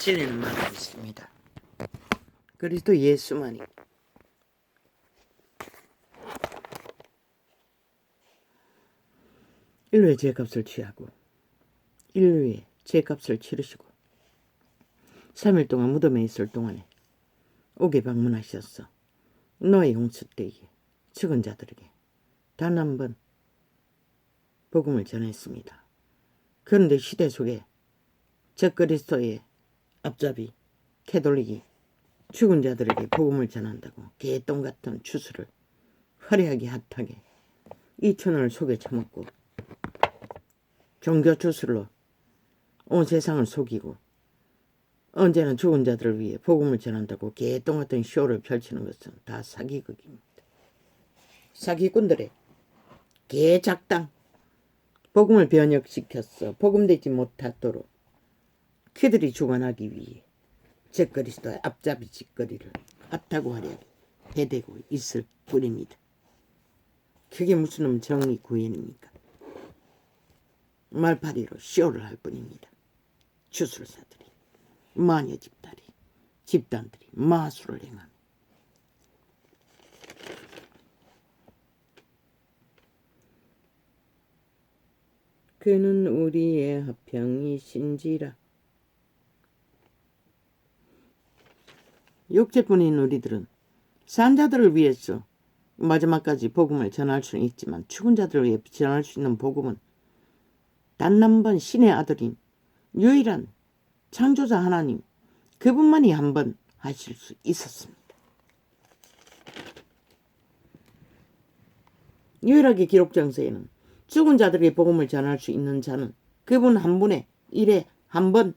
진리는 말하고 있습니다. 그리스도 예수만이 인류의 죄값을 취하고 인류의 죄값을 치르시고 3일 동안 무덤에 있을 동안에 옥에 방문하셨어. 노아 용수 때에 죽은 자들에게 단 한 번 복음을 전했습니다. 그런데 시대 속에 적그리스도의 앞잡이 캐톨릭이 죽은 자들에게 복음을 전한다고 개똥 같은 주술을 화려하게 핫하게 2천원을 속에 처먹고 종교 주술로 온 세상을 속이고 언제나 죽은 자들을 위해 복음을 전한다고 개똥 같은 쇼를 펼치는 것은 다 사기극입니다. 사기꾼들의 개작당 복음을 변혁시켰어. 복음되지 못하도록 그들이 주관하기 위해 적그리스도의 앞잡이 짓거리를 핫하고 화려하게 해대고 있을 뿐입니다. 그게 무슨 놈 정의 구현입니까? 말파리로 쇼를 할 뿐입니다. 주술사들이 마녀 집단들이 마술을 행하며 그는 우리의 화평이신지라. 육체뿐인 우리들은 산자들을 위해서 마지막까지 복음을 전할 수는 있지만 죽은 자들을 위해 전할 수 있는 복음은 단 한 번 신의 아들인 유일한 창조자 하나님 그분만이 한 번 하실 수 있었습니다. 유일하게 기록장서에는 죽은 자들에게 복음을 전할 수 있는 자는 그분 한 분의 일에 한 번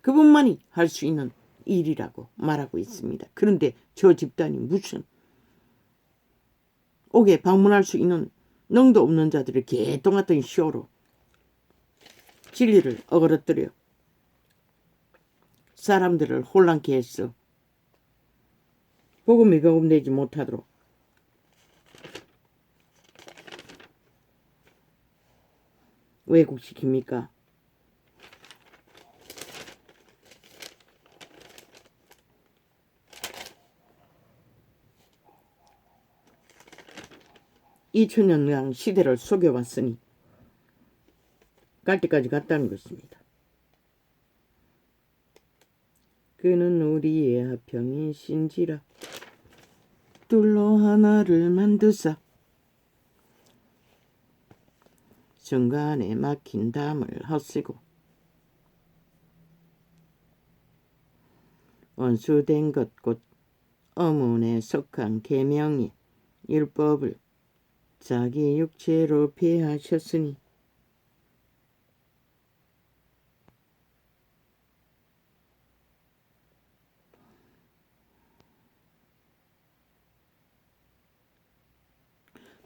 그분만이 할 수 있는 일이라고 말하고 있습니다. 그런데 저 집단이 무슨 옥에 방문할 수 있는 능도 없는 자들의 개똥 같은 쇼로 진리를 어그러뜨려 사람들을 혼란케 했어. 복음이 복음되지 못하도록 왜곡시킵니까? (2000년간) 시대를 속여왔으니 갈 때까지 갔다는 것입니다. 그는 우리의 화평이신지라. 둘로 하나를 만드사 중간에 막힌 담을 헛쓰고 원수된 것 곧 어문에 속한 계명이 율법을 자기 육체로 폐하셨으니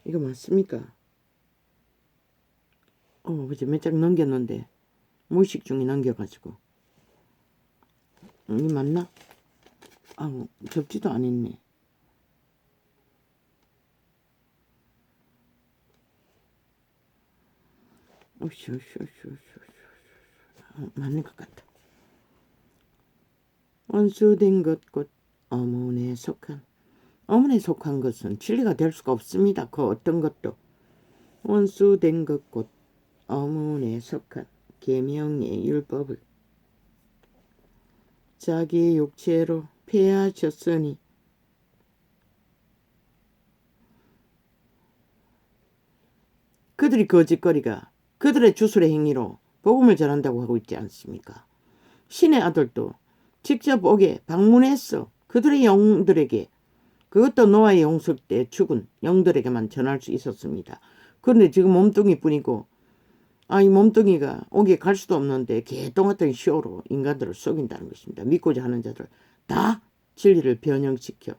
이거 맞습니까? 그저 몇 장 넘겼는데 무의식 중에 넘겨가지고 이 맞나? 접지도 안 했네. 맞는 것 같다. 원수된 것 곧 어문에 속한 것은 진리가 될 수가 없습니다. 그 어떤 것도 원수된 것 곧 어문에 속한 계명의 율법을 자기 육체로 폐하셨으니 그들이 거짓거리가 그들의 주술의 행위로 복음을 전한다고 하고 있지 않습니까? 신의 아들도 직접 옥에 방문해서 그들의 영들에게 그것도 노아의 용수 때 죽은 영들에게만 전할 수 있었습니다. 그런데 지금 몸뚱이뿐이고 이 몸뚱이가 옥에 갈 수도 없는데 개똥 같은 쇼로 인간들을 속인다는 것입니다. 믿고자 하는 자들 다 진리를 변형시켜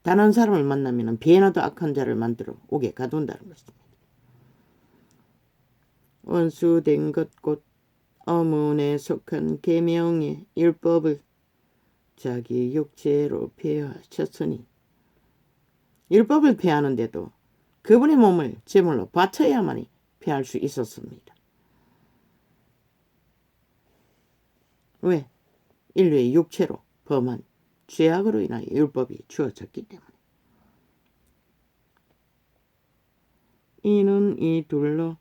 단 한 사람을 만나면 배나 더 악한 자를 만들어 옥에 가둔다는 것입니다. 원수된 것 곧 어문에 속한 계명의 율법을 자기 육체로 폐하셨으니 율법을 폐하는데도 그분의 몸을 제물로 바쳐야만이 폐할 수 있었습니다. 왜? 인류의 육체로 범한 죄악으로 인하여 율법이 주어졌기 때문에. 이는 이 둘로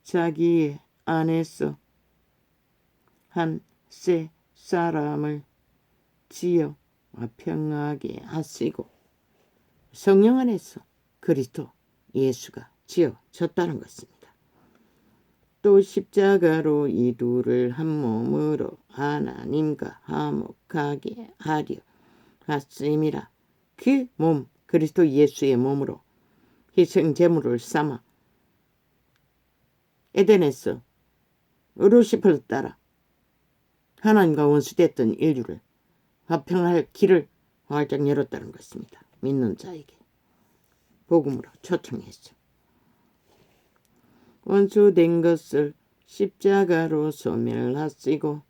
자기의 안에서 한 새 사람을 지어 평하게 하시고, 성령 안에서 그리스도 예수가 지어졌다는 것입니다. 또 십자가로 이 둘을 한 몸으로 하나님과 화목하게 하려 하심이라. 그 몸, 그리스도 예수의 몸으로 희생 제물을 삼아 에덴에서 루시퍼를 따라 하나님과 원수됐던 인류를 화평할 길을 활짝 열었다는 것입니다. 믿는 자에게 복음으로 초청했죠. 원수된 것을 십자가로 소멸하시고,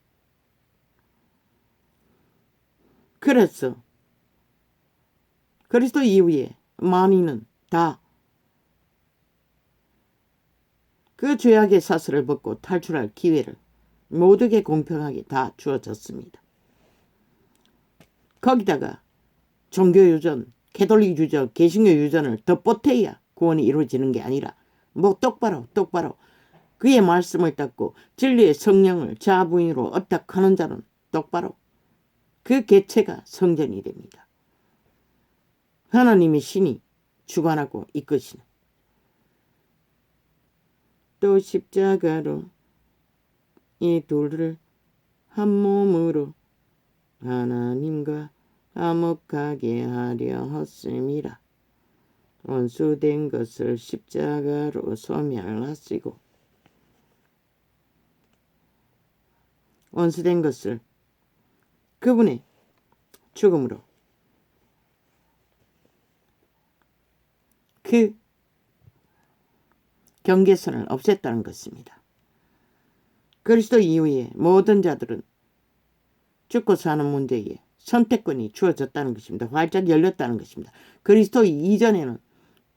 그래서 그리스도 이후에 만인은 다 그 죄악의 사슬을 벗고 탈출할 기회를 모두에게 공평하게 다 주어졌습니다. 거기다가 종교유전, 캐톨릭 유전, 개신교 유전을 덧보태야 구원이 이루어지는 게 아니라 똑바로 그의 말씀을 닦고 진리의 성령을 자부인으로 어탁하는 자는 똑바로 그 개체가 성전이 됩니다. 하나님의 신이 주관하고 이끄시는. 또 십자가로 이 둘을 한 몸으로 하나님과 화목하게 하려 하심이라. 원수된 것을 십자가로 소멸하시고, 원수된 것을 그분의 죽음으로 그 경계선을 없앴다는 것입니다. 그리스도 이후에 모든 자들은 죽고 사는 문제에 선택권이 주어졌다는 것입니다. 활짝 열렸다는 것입니다. 그리스도 이전에는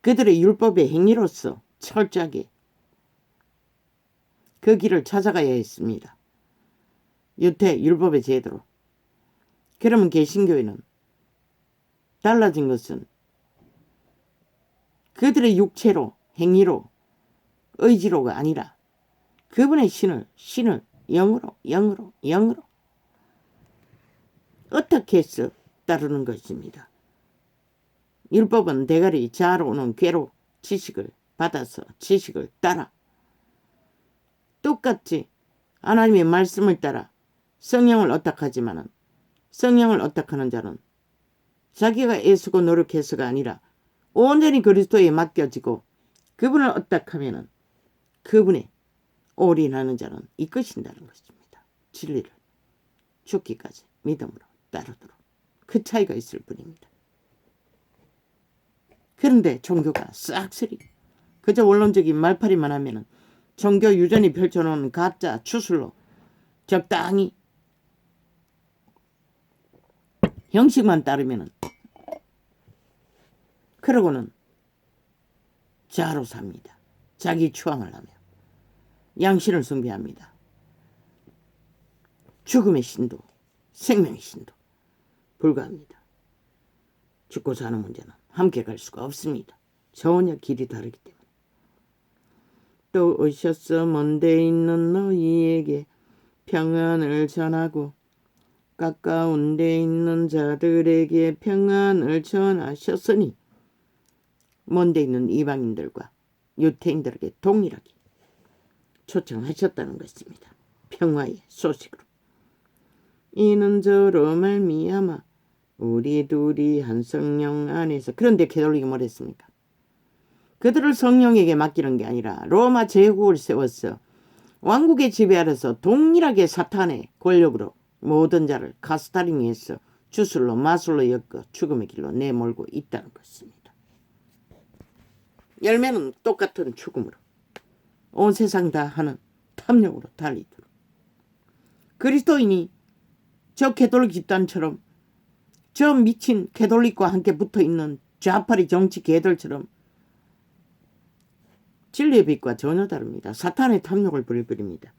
그들의 율법의 행위로서 철저하게 그 길을 찾아가야 했습니다. 유태 율법의 제도로. 그러면 개신교회는 달라진 것은 그들의 육체로, 행위로, 의지로가 아니라 그분의 신을 영으로 어떻게 해서 따르는 것입니다. 율법은 대가리 자로 오는 괴로 지식을 받아서 지식을 따라 똑같이 하나님의 말씀을 따라 성령을 어탁하지만은, 성령을 어탁하는 자는 자기가 애쓰고 노력해서가 아니라 온전히 그리스도에 맡겨지고 그분을 어탁하면은 그분의 올인하는 자는 이끄신다는 것입니다. 진리를 죽기까지 믿음으로 따르도록. 그 차이가 있을 뿐입니다. 그런데 종교가 싹쓸이 그저 원론적인 말팔이만 하면은 종교 유전이 펼쳐놓은 가짜 추술로 적당히 형식만 따르면은, 그러고는 자로 삽니다. 자기 추앙을 하며 양신을 숭배합니다. 죽음의 신도, 생명의 신도 불가합니다. 죽고 사는 문제는 함께 갈 수가 없습니다. 전혀 길이 다르기 때문에. 또 오셔서 먼데 있는 너희에게 평안을 전하고 가까운 데 있는 자들에게 평안을 전하셨으니, 먼 데 있는 이방인들과 유태인들에게 동일하게 초청하셨다는 것입니다. 평화의 소식으로. 이는 저로 말미암아 우리 둘이 한 성령 안에서. 그런데 캐톨릭이 뭐랬습니까? 그들을 성령에게 맡기는 게 아니라 로마 제국을 세워서 왕국의 지배 아래서 동일하게 사탄의 권력으로 모든 자를 가스타링해서 주술로 마술로 엮어 죽음의 길로 내몰고 있다는 것입니다. 열매는 똑같은 죽음으로 온 세상 다 하는 탐욕으로 달리도록. 그리스도인이 저 캐톨릭 집단처럼, 저 미친 캐톨릭과 함께 붙어있는 좌파리 정치 개들처럼 진리의 빛과 전혀 다릅니다. 사탄의 탐욕을 부려버립니다.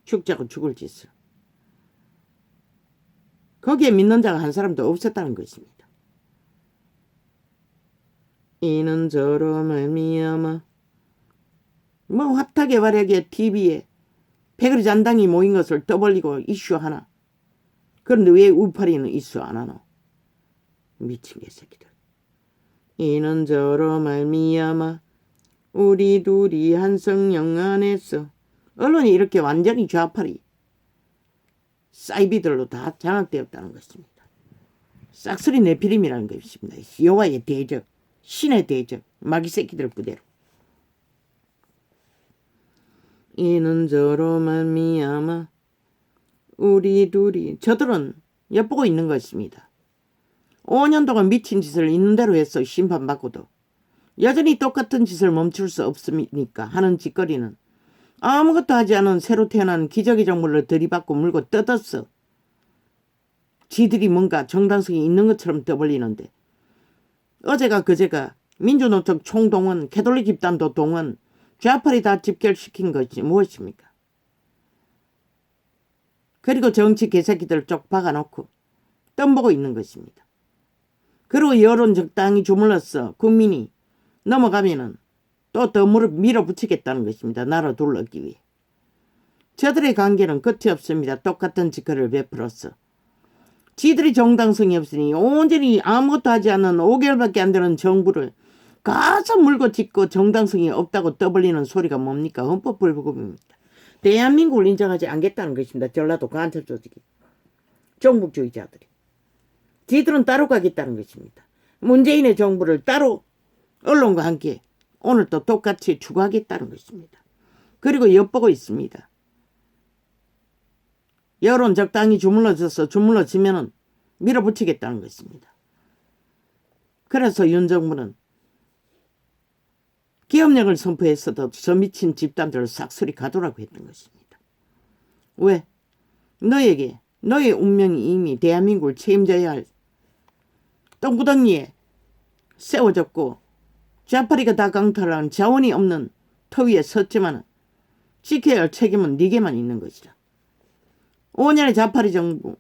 죽자고 죽을 짓을. 거기에 믿는 자가 한 사람도 없었다는 것입니다. 이는 저로 말미암아 뭐 화탁의 발약에 TV에 패거리 잔당이 모인 것을 떠벌리고 이슈 하나. 그런데 왜 우파리는 이슈 안 하노? 미친 개새끼들. 이는 저로 말미암아 우리 둘이 한 성령 안에서. 언론이 이렇게 완전히 좌파리 사이비들로 다 장악되었다는 것입니다. 싹쓸이 네피림이라는 것입니다. 여호와의 대적, 신의 대적, 마귀 새끼들 그대로. 이는 저로 말미암아 우리 둘이. 저들은 엿보고 있는 것입니다. 5년 동안 미친 짓을 있는 대로 해서 심판받고도 여전히 똑같은 짓을 멈출 수 없으니까 하는 짓거리는 아무것도 하지 않은 새로 태어난 기적의 정물을 들이받고 물고 뜯었어. 지들이 뭔가 정당성이 있는 것처럼 떠벌리는데 어제가 그제가 민주노총 총동원, 캐톨릭 집단도 동원, 좌파리 다 집결시킨 것이 무엇입니까? 그리고 정치 개새끼들 쪽 박아놓고 덤보고 있는 것입니다. 그리고 여론 적당히 주물러서 국민이 넘어가면은 또 더 밀어붙이겠다는 것입니다. 나라 둘러기 위해. 저들의 관계는 끝이 없습니다. 똑같은 짓거리를 베풀었어. 지들이 정당성이 없으니 온전히 아무것도 하지 않는 5개월밖에 안 되는 정부를 가서 물고 짚고 정당성이 없다고 떠벌리는 소리가 뭡니까? 헌법불복입니다. 대한민국을 인정하지 않겠다는 것입니다. 전라도 간첩 조직이. 종북주의자들이. 지들은 따로 가겠다는 것입니다. 문재인의 정부를 따로 언론과 함께 오늘 또 똑같이 추구하겠다는 것입니다. 그리고 엿보고 있습니다. 여론 적당히 주물러지면은 밀어붙이겠다는 것입니다. 그래서 윤 정부는 기업력을 선포했어도 저 미친 집단들을 싹쓸이 가두라고 했던 것입니다. 왜? 너에게 너의 운명이 이미 대한민국을 책임져야 할 똥구덩이에 세워졌고 좌파리가 다 강탈한 자원이 없는 터 위에 섰지만 지켜야 할 책임은 네게만 있는 것이다. 5년의 좌파리 정부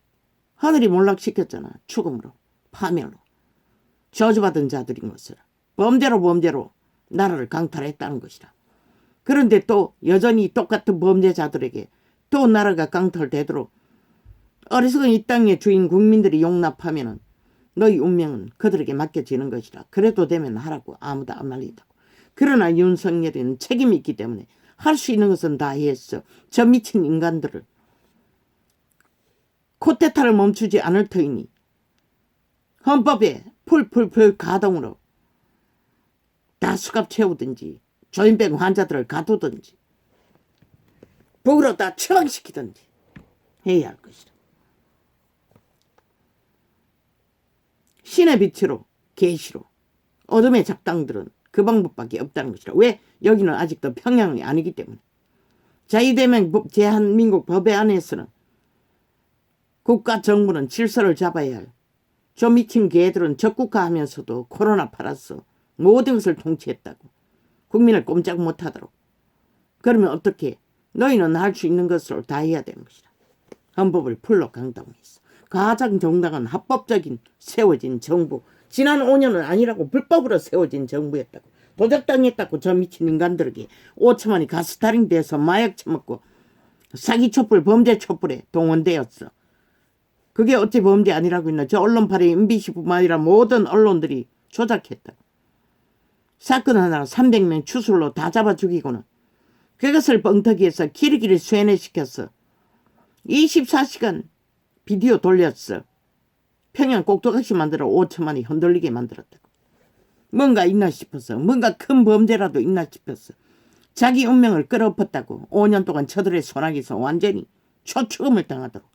하늘이 몰락시켰잖아. 죽음으로, 파멸로. 저주받은 자들인 것을 범죄로 나라를 강탈했다는 것이다. 그런데 또 여전히 똑같은 범죄자들에게 또 나라가 강탈되도록 어리석은 이 땅의 주인 국민들이 용납하면은 너희 운명은 그들에게 맡겨지는 것이라. 그래도 되면 하라고 아무도 안 말린다고. 그러나 윤석열이는 책임이 있기 때문에 할 수 있는 것은 다 했어. 저 미친 인간들을 코테타를 멈추지 않을 터이니 헌법에 풀 가동으로 다 수갑 채우든지 조현병 환자들을 가두든지 북으로 다 처방시키든지 해야 할 것이다. 신의 빛으로 계시로 어둠의 작당들은 그 방법밖에 없다는 것이라. 왜? 여기는 아직도 평양이 아니기 때문에. 자유대한민국 법에 안에서는 국가 정부는 질서를 잡아야 할 저 미친 개들은 적국화하면서도 코로나 팔았어. 모든 것을 통치했다고. 국민을 꼼짝 못하도록. 그러면 어떻게? 너희는 할 수 있는 것을 다 해야 되는 것이다. 헌법을 풀로 강당했어. 가장 정당한 합법적인 세워진 정부. 지난 5년은 아니라고 불법으로 세워진 정부였다고. 도적당했다고 저 미친 인간들에게 5천만이 가스타링 돼서 마약 처먹고 사기 촛불 범죄 촛불에 동원되었어. 그게 어찌 범죄 아니라고 했나. 저 언론파리 MBC뿐만 아니라 모든 언론들이 조작했다고. 사건 하나 300명 추술로 다 잡아 죽이고는 그것을 뻥터기해서 길이길이 쇠뇌시켰어. 24시간 비디오 돌렸어. 평양 꼭두각시 만들어 5천만이 흔들리게 만들었다고. 뭔가 있나 싶었어. 뭔가 큰 범죄라도 있나 싶었어. 자기 운명을 끌어엎었다고. 5년 동안 저들의 손아귀에서 완전히 초축음을 당하도록.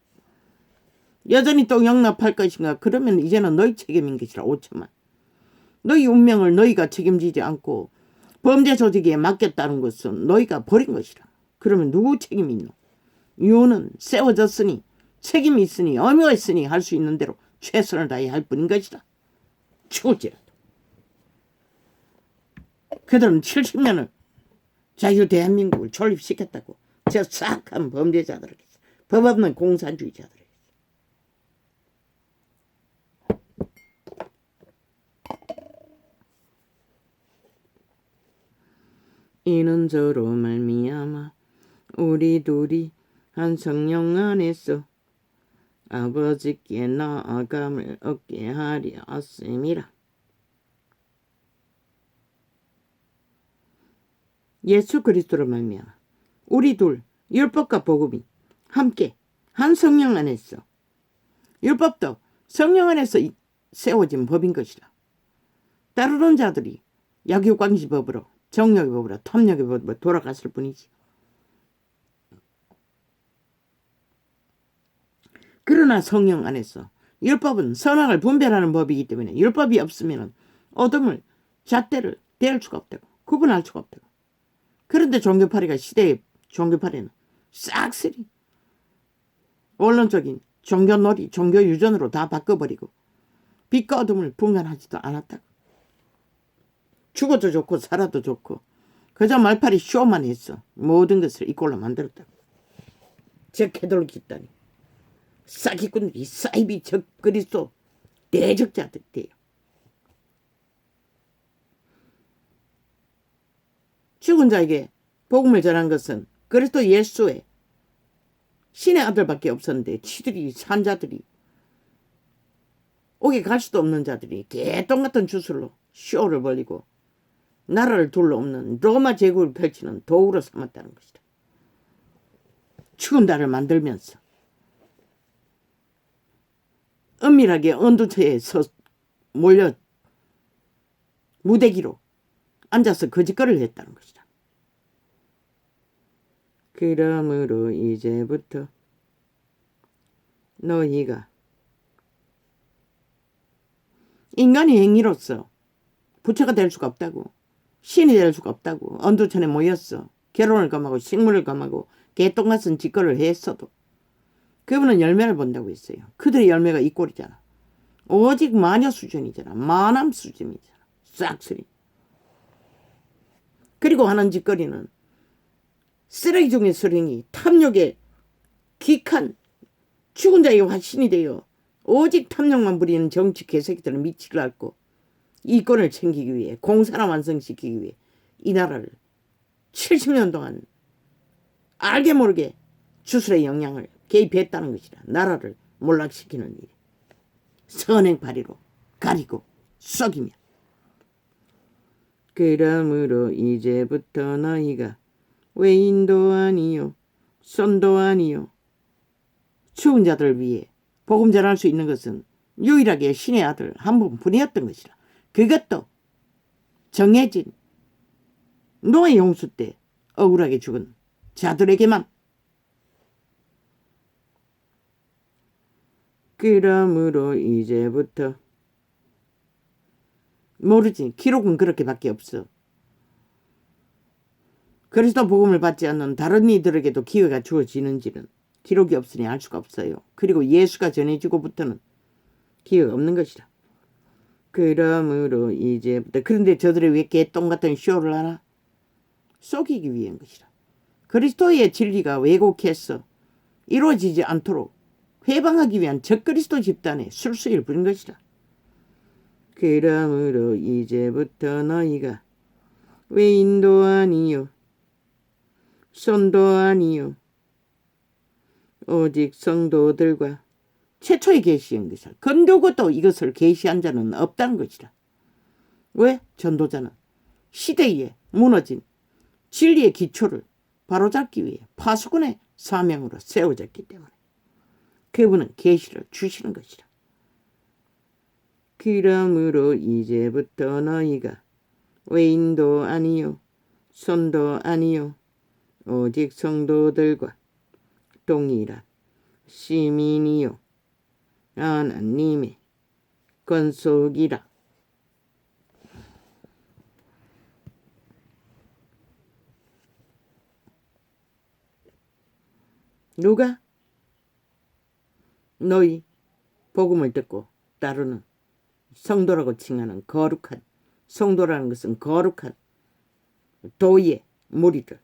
여전히 또 용납할 것인가? 그러면 이제는 너희 책임인 것이라. 5천만. 너희 운명을 너희가 책임지지 않고 범죄 조직에 맡겼다는 것은 너희가 버린 것이라. 그러면 누구 책임이 있노? 이유는 세워졌으니 책임이 있으니 의무가 있으니 할 수 있는 대로 최선을 다해야 할 뿐인 것이다. 죽을지라도. 그들은 70년을 자유 대한민국을 존립시켰다고. 저 사악한 범죄자들에게, 법 없는 공산주의자들에게. 이는 저로 말미암아 우리 둘이 한 성령 안에서 아버지께 나아감을 얻게 하려 왔음이라. 예수 그리스도로 말미암아 우리 둘 율법과 복음이 함께 한 성령 안에서, 율법도 성령 안에서 세워진 법인 것이라. 따르는 자들이 약육강식법으로, 정욕의 법으로, 탐욕의 법으로 돌아갔을 뿐이지. 그러나 성령 안에서 율법은 선악을 분별하는 법이기 때문에 율법이 없으면 어둠을, 잣대를 뗄 수가 없다고, 구분할 수가 없다고. 그런데 종교파리가, 시대의 종교파리는 싹쓸이 원론적인 종교놀이, 종교유전으로 다 바꿔버리고 빛과 어둠을 분간하지도 않았다고. 죽어도 좋고 살아도 좋고 그저 말팔이 쇼만 했어. 모든 것을 이꼴로 만들었다고. 저 캐톨릭이다니 사기꾼들이 사이비 적 그리스도 대적자들이에요. 죽은 자에게 복음을 전한 것은 그리스도 예수의 신의 아들밖에 없었는데 치들이 산 자들이, 오게 갈 수도 없는 자들이 개똥 같은 주술로 쇼를 벌리고 나라를 둘러없는 로마 제국을 펼치는 도구로 삼았다는 것이다. 죽은 자를 만들면서 은밀하게 언두처에 몰려 무대기로 앉아서 거짓거리를 했다는 것이다. 그러므로 이제부터 너희가 인간의 행위로서 부처가 될 수가 없다고, 신이 될 수가 없다고 언두천에 모였어. 결혼을 감하고 식물을 감하고 개똥같은 짓거리를 했어도 그분은 열매를 본다고 했어요. 그들의 열매가 이 꼴이잖아. 오직 마녀 수준이잖아. 마남 수준이잖아. 싹쓸이. 그리고 하는 짓거리는 쓰레기 중에 쓰레기, 탐욕에 기칸 죽은 자의 화신이 되어 오직 탐욕만 부리는 정치 개새끼들은 미치를 앓고 이권을 챙기기 위해, 공사나 완성시키기 위해 이 나라를 70년 동안 알게 모르게 주술의 영향을 개입했다는 것이라. 나라를 몰락시키는 일. 선행파리로 가리고 썩이며. 그러므로 이제부터 너희가 외인도 아니요 선도 아니요 죽은 자들을 위해 복음 전할 수 있는 것은 유일하게 신의 아들 한 분뿐이었던 것이라. 그것도 정해진 노아의 홍수 때 억울하게 죽은 자들에게만. 그러므로 이제부터 모르지. 기록은 그렇게밖에 없어. 그리스도 복음을 받지 않는 다른 이들에게도 기회가 주어지는지는 기록이 없으니 알 수가 없어요. 그리고 예수가 전해지고부터는 기회가 없는 것이라. 그러므로 이제부터, 그런데 저들이 왜 개똥 같은 쇼를 하나? 속이기 위한 것이라. 그리스도의 진리가 왜곡해서 이루어지지 않도록 회방하기 위한 적그리스도 집단의 술수일 뿐인 것이라. 그러므로 이제부터 너희가 외인도 아니요 선도 아니요 오직 성도들과 최초에 계시한 것이라. 근두고도 이것을 계시한 자는 없다는 것이라. 왜? 전도자는 시대에 무너진 진리의 기초를 바로잡기 위해 파수꾼의 사명으로 세워졌기 때문에 그분은 계시를 주시는 것이라. 그러므로 이제부터 너희가 외인도 아니요 선도 아니요 오직 성도들과 동일한 시민이요 하나님의 권속이라. 누가? 너희 복음을 듣고 따르는 성도라고 칭하는 거룩한, 성도라는 것은 거룩한 도의 무리들,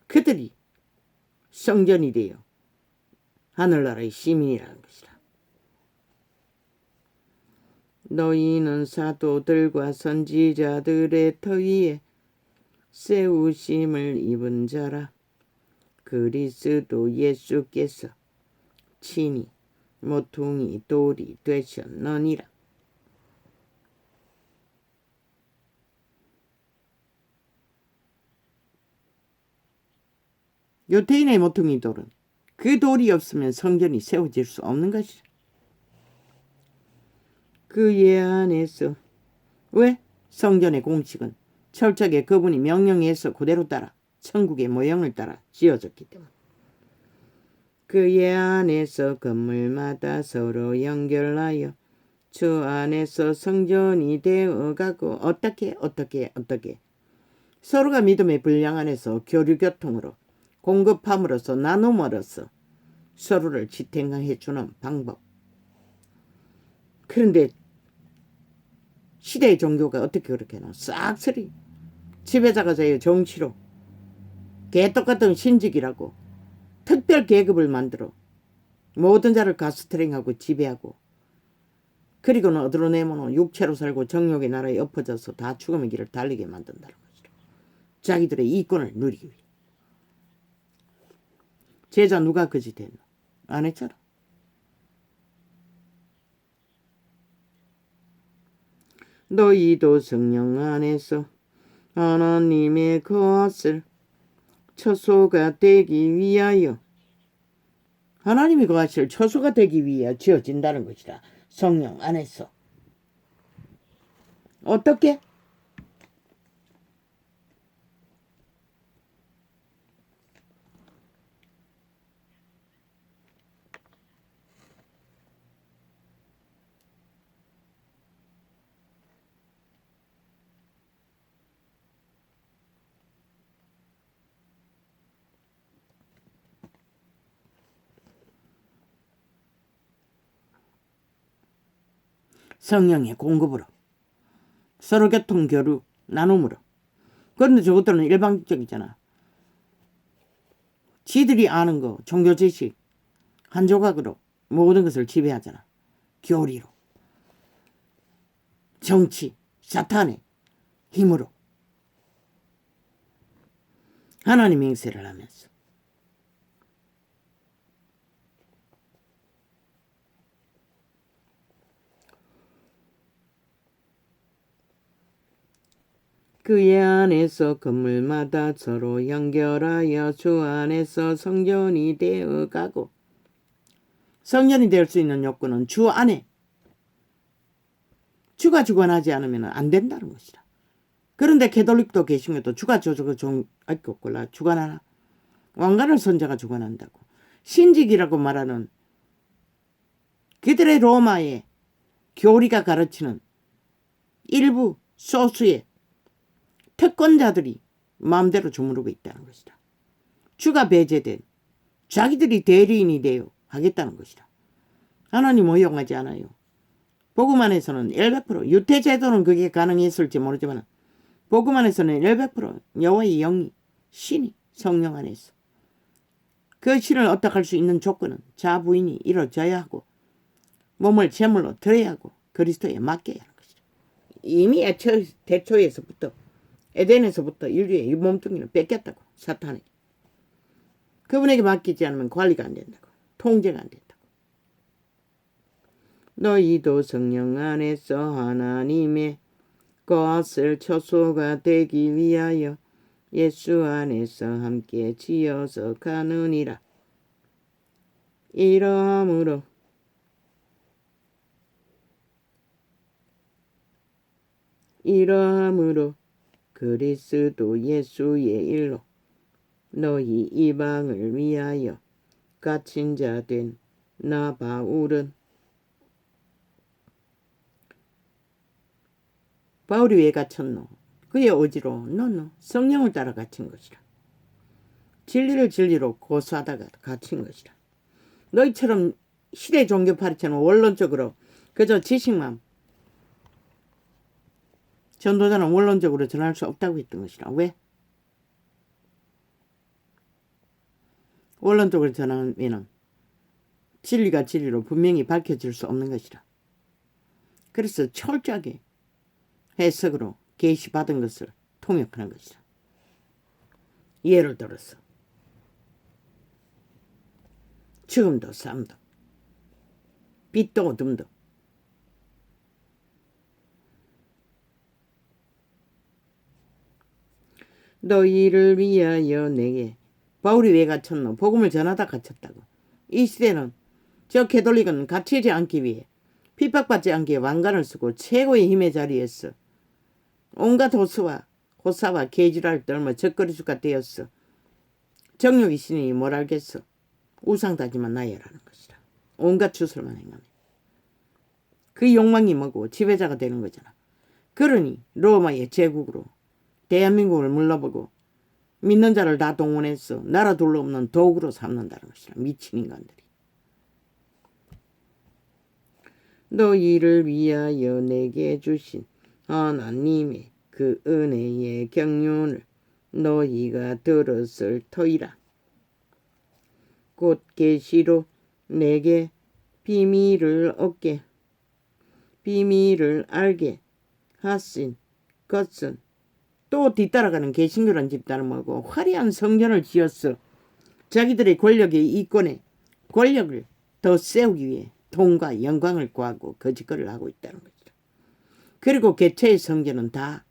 그들이 성전이 되어 하늘나라의 시민이라는 것이라. 너희는 사도들과 선지자들의 터위에 세우심을 입은 자라. 그리스도 예수께서 친히 모퉁이 돌이 되셨느니라. 유태인의 모퉁이 돌은 그 돌이 없으면 성전이 세워질 수 없는 것이라. 그 예 안에서 왜? 성전의 공식은 철저하게 그분이 명령해서 그대로 따라 천국의 모형을 따라 지어졌기 때문에 그 예 안에서 건물마다 서로 연결하여 주 안에서 성전이 되어가고 어떻게 서로가 믿음의 분량 안에서 교류교통으로 공급함으로써 나눔으로써 서로를 지탱해 주는 방법. 그런데 시대의 종교가 어떻게 그렇게 해놔? 싹쓸이 지배자가 자유 정치로 개떡같은 신직이라고 특별 계급을 만들어 모든 자를 가스트링하고 지배하고 그리고는 어디로 내모는 육체로 살고 정욕의 나라에 엎어져서 다 죽음의 길을 달리게 만든다는 것이라. 자기들의 이권을 누리기 위해. 제자 누가 그 짓 했노? 안 했잖아. 너희도 성령 안에서 하나님의 것을 처소가 되기 위하여 하나님이 거하실 처소가 되기 위하여 지어진다는 것이다. 성령 안에서. 어떻게? 성령의 공급으로 서로 교통 교류 나눔으로. 그런데 저것들은 일방적이잖아. 지들이 아는 거 종교 지식 한 조각으로 모든 것을 지배하잖아. 교리로 정치 사탄의 힘으로 하나님 행세를 하면서 그의 안에서 건물마다 서로 연결하여 주 안에서 성전이 되어가고. 성전이 될 수 있는 요건은 주 안에 주가 주관하지 않으면 안 된다는 것이다. 그런데 캐톨릭도 계시면도 주가 주관하나? 왕관을 선자가 주관한다고. 신직이라고 말하는 그들의 로마의 교리가 가르치는 일부 소수의 특권자들이 마음대로 주무르고 있다는 것이다. 주가 배제된 자기들이 대리인이 되어 하겠다는 것이다. 하나님 허용하지 않아요. 복음 안에서는 100% 유태제도는 그게 가능했을지 모르지만 복음 안에서는 100% 여호와의 영이 신이 성령 안에서 그 신을 얻어갈 수 있는 조건은 자부인이 이루어져야 하고 몸을 제물로 드려야 하고 그리스도에 맡겨야 하는 것이다. 이미 대초에서부터 에덴에서부터 인류의 이 몸뚱이는 뺏겼다고. 사탄에게. 그분에게 맡기지 않으면 관리가 안 된다고. 통제가 안 된다고. 너희도 성령 안에서 하나님의 것을 처소가 되기 위하여 예수 안에서 함께 지어서 가느니라. 이러함으로 그리스도 예수의 일로 너희 이방을 위하여 갇힌 자 된 나 바울은 바울이 왜 갇혔노? 그의 오지로 너는 성령을 따라 갇힌 것이라. 진리를 진리로 고수하다가 갇힌 것이라. 너희처럼 시대 종교파리처럼 원론적으로 그저 지식만 전도자는 원론적으로 전할 수 없다고 했던 것이라. 왜? 원론적으로 전하면 진리가 진리로 분명히 밝혀질 수 없는 것이라. 그래서 철저하게 해석으로 계시받은 것을 통역하는 것이다. 예를 들어서 죽음도 삶도 빛도 어둠도 너희를 위하여 내게 바울이 왜 갇혔노? 복음을 전하다 갇혔다고. 이 시대는 저 캐톨릭은 갇히지 않기 위해 핍박받지 않게 왕관을 쓰고 최고의 힘의 자리에서 온갖 호사와 개지랄 떨며 적거리수가 되었어. 정욕이 신이 뭘 알겠어. 우상다지만 나열하는 것이라. 온갖 주술만 행하네. 그 욕망이 뭐고 지배자가 되는 거잖아. 그러니 로마의 제국으로 대한민국을 물러보고 믿는 자를 다 동원해서 나라 둘러 없는 도구로 삼는다는 것이라. 미친 인간들이. 너희를 위하여 내게 주신 하나님의 그 은혜의 경륜을 너희가 들었을 터이라. 곧 계시로 내게 비밀을 알게 하신 것은 또 뒤따라가는 개신교란 집단은 뭐고 화려한 성전을 지었어. 자기들의 권력의 이권에 권력을 더 세우기 위해 돈과 영광을 구하고 거짓거리를 하고 있다는 것이다. 그리고 개체의 성전은 다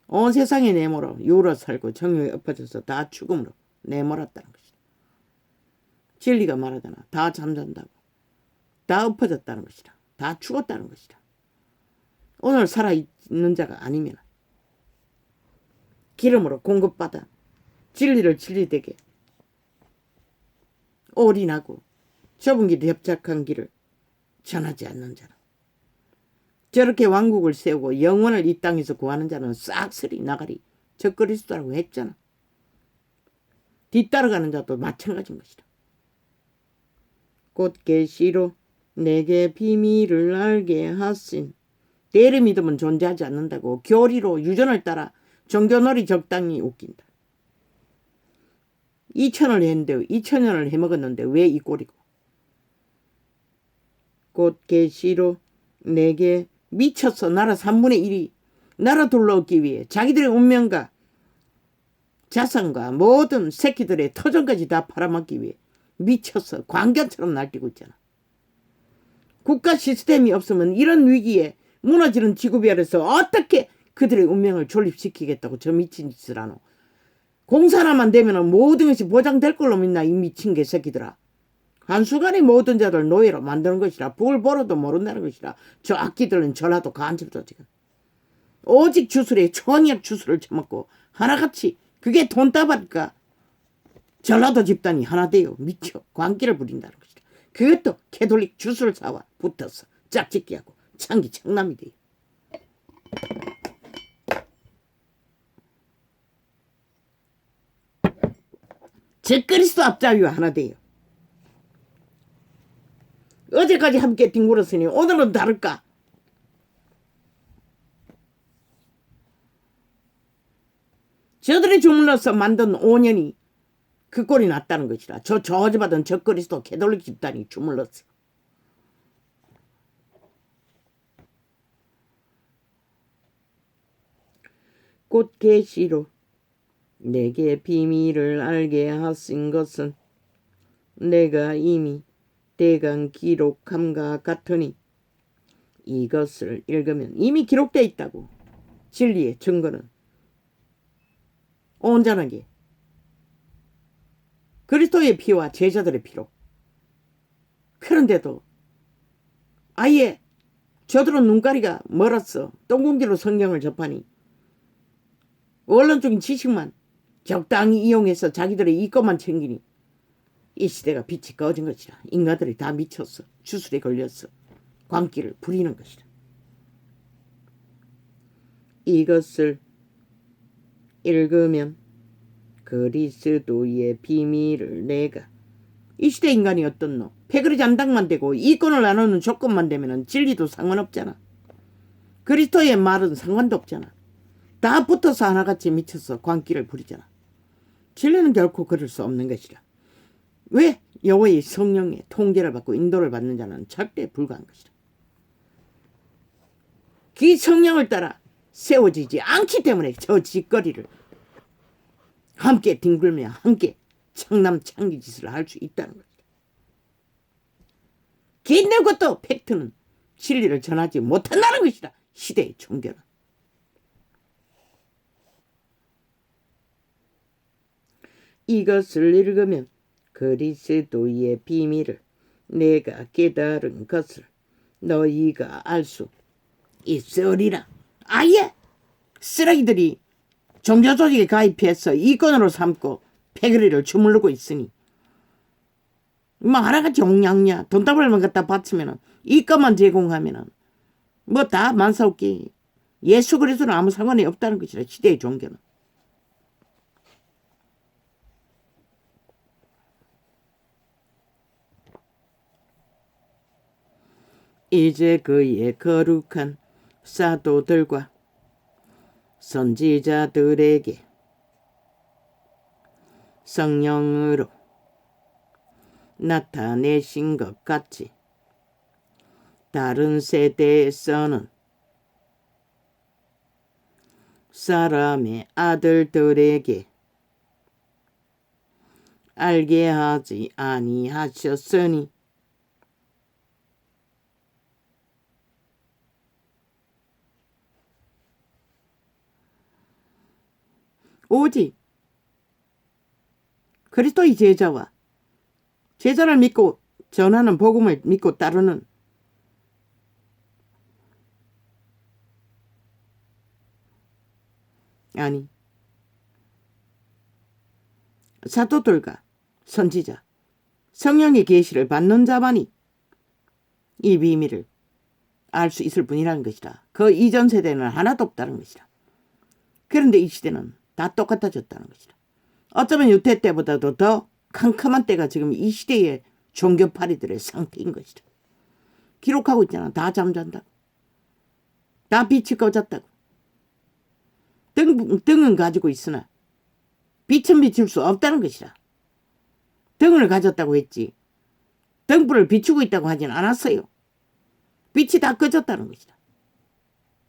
온 세상에 내몰아 유로 살고 정욕에 엎어져서 다 죽음으로 내몰았다는 것이다. 진리가 말하잖아. 다 잠잔다고. 다 엎어졌다는 것이다. 다 죽었다는 것이다. 오늘 살아있는 자가 아니면 기름으로 공급받아 진리를 진리되게 올인하고 좁은 길 협착한 길을 전하지 않는 자는 저렇게 왕국을 세우고 영원을 이 땅에서 구하는 자는 싹쓸이 나가리 적그리스도라고 했잖아. 뒤따라가는 자도 마찬가지인 것이다. 곧 계시로 내게 비밀을 알게 하신 때를 믿으면 존재하지 않는다고. 교리로 유전을 따라 종교놀이 적당히 웃긴다. 2000을 했는데 2000년을 해먹었는데 왜 이 꼴이고. 곧 계시로 내게 미쳐서 나라 3분의 1이 나라 둘러엎기 위해 자기들의 운명과 자산과 모든 새끼들의 터전까지 다 팔아먹기 위해 미쳐서 광견처럼 날뛰고 있잖아. 국가 시스템이 없으면 이런 위기에 무너지는 지구별에서 어떻게 그들의 운명을 존립시키겠다고 저 미친 짓을 하노. 공사나만 되면 모든 것이 보장될 걸로 믿나 이 미친 개새끼들아. 한순간에 모든 자들 노예로 만드는 것이라. 불 벌어도 모른다는 것이라. 저 악기들은 전라도 간첩도 지금 오직 주술에 초항약 주술을 처먹고 하나같이 그게 돈다발까 전라도 집단이 하나 되어 미쳐 광기를 부린다는 것이라. 그것도 캐톨릭 주술사와 붙어서 짝짓기하고 창기 창남이 돼요. 적그리스도 앞잡이와 하나 돼요. 어제까지 함께 뒹굴었으니 오늘은 다를까? 저들이 주물러서 만든 5년이 그 꼴이 났다는 것이라. 저 저주받은 적그리스도 캐톨릭 집단이 주물렀어. 곧 계시로 내게 비밀을 알게 하신 것은 내가 이미 대강 기록함과 같으니 이것을 읽으면 이미 기록되어 있다고. 진리의 증거는 온전하게 그리스도의 피와 제자들의 피로. 그런데도 아예 저들은 눈가리가 멀었어. 똥공기로 성경을 접하니 원론적인 지식만 적당히 이용해서 자기들의 이것만 챙기니 이 시대가 빛이 꺼진 것이라. 인간들이 다 미쳤어. 주술에 걸렸어. 광기를 부리는 것이라. 이것을 읽으면 그리스도의 비밀을 내가. 이 시대 인간이 어떻노? 패거리 잔당만 되고 이권을 나누는 조건만 되면 진리도 상관없잖아. 그리스도의 말은 상관도 없잖아. 다 붙어서 하나같이 미쳐서 광기를 부리잖아. 진리는 결코 그럴 수 없는 것이라. 왜? 여호와의 성령의 통제를 받고 인도를 받는 자는 절대 불가한 것이라. 그 성령을 따라 세워지지 않기 때문에 저 짓거리를 함께 뒹굴며 함께 청남창기짓을 할 수 있다는 것이다. 기는 것도 팩트는 진리를 전하지 못한다는 것이다. 시대의 종교는. 이것을 읽으면 그리스도의 비밀을 내가 깨달은 것을 너희가 알 수 있으리라. 아예 쓰레기들이 종교조직에 가입해서 이권으로 삼고 패거리를 주물르고 있으니 뭐 하나같이 옹냥냐 돈다발만 갖다 바치면은 이권만 제공하면은 뭐 다 만사없기 예수 그리스도는 아무 상관이 없다는 것이라. 시대의 종교는. 이제 그의 거룩한 사도들과 선지자들에게 성령으로 나타내신 것 같이 다른 세대에서는 사람의 아들들에게 알게 하지 아니하셨으니 오직 그리스도의 제자와 제자를 믿고 전하는 복음을 믿고 따르는 아니 사도들과 선지자 성령의 계시를 받는 자만이 이 비밀을 알 수 있을 뿐이라는 것이다. 그 이전 세대는 하나도 없다는 것이다. 그런데 이 시대는 다 똑같아졌다는 것이다. 어쩌면 유태 때보다도 더 캄캄한 때가 지금 이 시대의 종교파리들의 상태인 것이다. 기록하고 있잖아. 다 잠잔다고. 다 빛이 꺼졌다고. 등은 가지고 있으나 빛은 비출 수 없다는 것이다. 등을 가졌다고 했지 등불을 비추고 있다고 하진 않았어요. 빛이 다 꺼졌다는 것이다.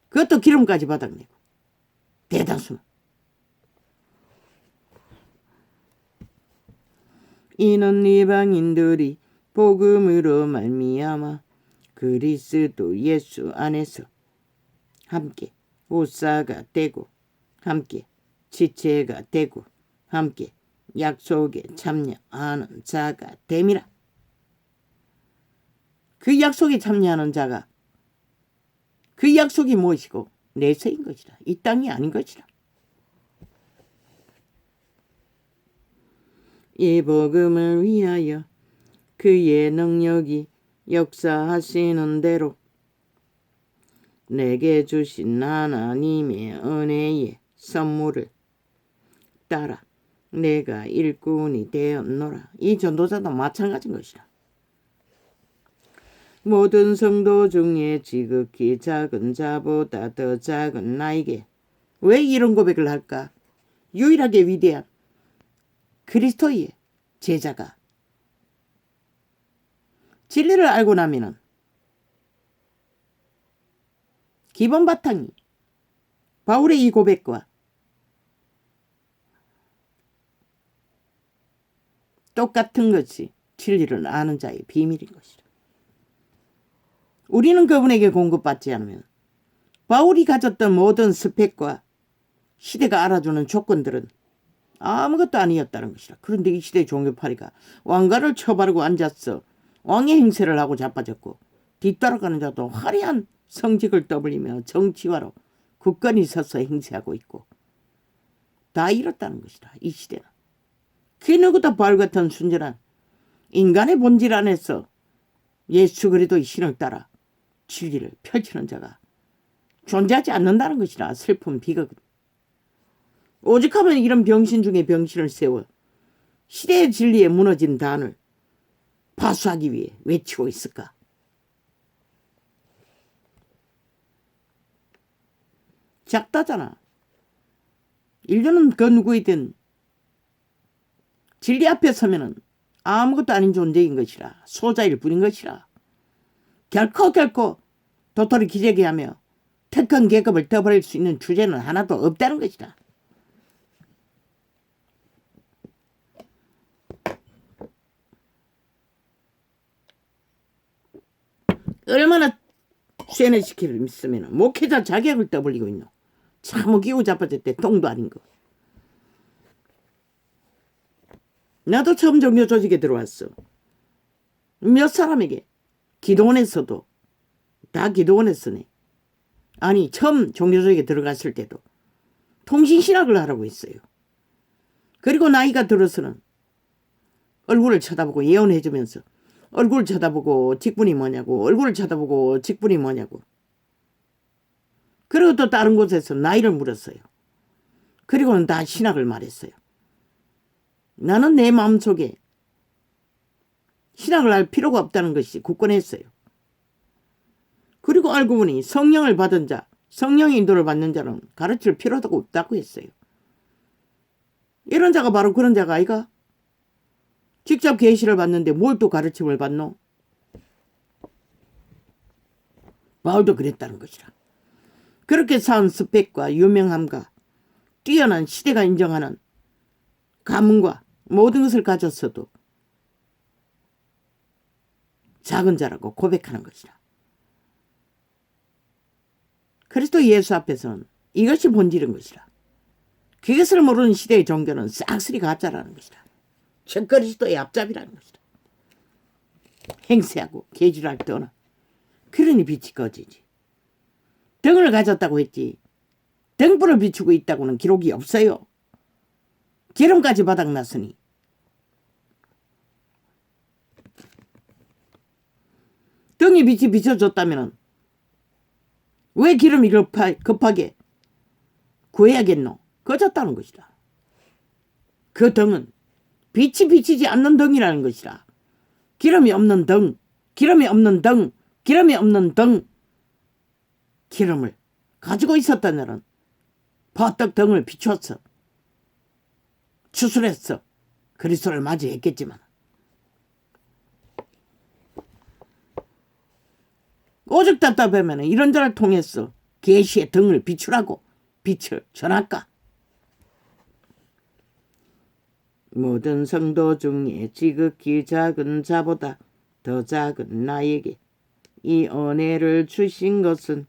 그것도 기름까지 바닥내고 대다수는. 이는 이방인들이 복음으로 말미암아 그리스도 예수 안에서 함께 옷사가 되고 함께 지체가 되고 함께 약속에 참여하는 자가 됨이라. 그 약속에 참여하는 자가 그 약속이 무엇이고 내세인 것이라. 이 땅이 아닌 것이라. 이 복음을 위하여 그의 능력이 역사하시는 대로 내게 주신 하나님의 은혜의 선물을 따라 내가 일꾼이 되었노라. 이 전도자도 마찬가지인 것이라. 모든 성도 중에 지극히 작은 자보다 더 작은 나에게 왜 이런 고백을 할까? 유일하게 위대한 그리스도의 제자가 진리를 알고 나면은 기본 바탕이 바울의 이 고백과 똑같은 것이 진리를 아는 자의 비밀인 것이다. 우리는 그분에게 공급받지 않으면 바울이 가졌던 모든 스펙과 시대가 알아주는 조건들은 아무것도 아니었다는 것이다. 그런데 이 시대의 종교파리가 왕가를 처바르고 앉았어. 왕의 행세를 하고 자빠졌고 뒤따라가는 자도 화려한 성직을 떠벌리며 정치화로 굳건히 서서 행세하고 있고 다 이렇다는 것이다. 이 시대는. 그 누구도 바울 같은 순전한 인간의 본질 안에서 예수 그리스도의 신을 따라 진리를 펼치는 자가 존재하지 않는다는 것이라. 슬픈 비극. 오직하면 이런 병신 중에 병신을 세워 시대의 진리에 무너진 단을 파수하기 위해 외치고 있을까? 작다잖아. 인류는 그 누구이든 진리 앞에 서면은 아무것도 아닌 존재인 것이라. 소자일 뿐인 것이라. 결코 도토리 기재기하며 특권 계급을 떠버릴 수 있는 주제는 하나도 없다는 것이다. 얼마나 쇠뇌 시키를 있으면 목회자 자격을 떠벌리고 있노. 참 웃기고 자빠졌대. 똥도 아닌 거. 나도 처음 종교 조직에 들어왔어. 몇 사람에게 기도원에서도 다 기도원에서네. 아니 처음 종교 조직에 들어갔을 때도 통신신학을 하라고 했어요. 그리고 나이가 들어서는 얼굴을 쳐다보고 예언해주면서 얼굴을 쳐다보고 직분이 뭐냐고, 얼굴을 쳐다보고 직분이 뭐냐고. 그리고 또 다른 곳에서 나이를 물었어요. 그리고는 다 신학을 말했어요. 나는 내 마음속에 신학을 할 필요가 없다는 것이 굳건했어요. 그리고 알고 보니 성령을 받은 자, 성령의 인도를 받는 자는 가르칠 필요도 없다고 했어요. 이런 자가 바로 그런 자가 아이가? 직접 계시를 받는데 뭘 또 가르침을 받노? 바울도 그랬다는 것이라. 그렇게 쌓은 스펙과 유명함과 뛰어난 시대가 인정하는 가문과 모든 것을 가졌어도 작은 자라고 고백하는 것이라. 그리스도 예수 앞에서는 이것이 본질인 것이라. 그것을 모르는 시대의 종교는 싹쓸이 가짜라는 것이라. 저 그리스도의 앞잡이라는 것이다. 행세하고 계주할 떠나. 그러니 빛이 꺼지지. 등을 가졌다고 했지. 등불을 비추고 있다고는 기록이 없어요. 기름까지 바닥났으니. 등이 빛이 비춰줬다면 왜 기름이 급하게 구해야겠노? 꺼졌다는 것이다. 그 등은 빛이 비치지 않는 등이라는 것이라. 기름이 없는 등, 기름이 없는 등, 기름이 없는 등. 기름을 가지고 있었던 날은 버떡 등을 비추었어. 추술했어. 그리스도를 맞이했겠지만. 오죽 답답하면 이런 자를 통해서 계시의 등을 비추라고 빛을 전할까? 모든 성도 중에 지극히 작은 자보다 더 작은 나에게 이 은혜를 주신 것은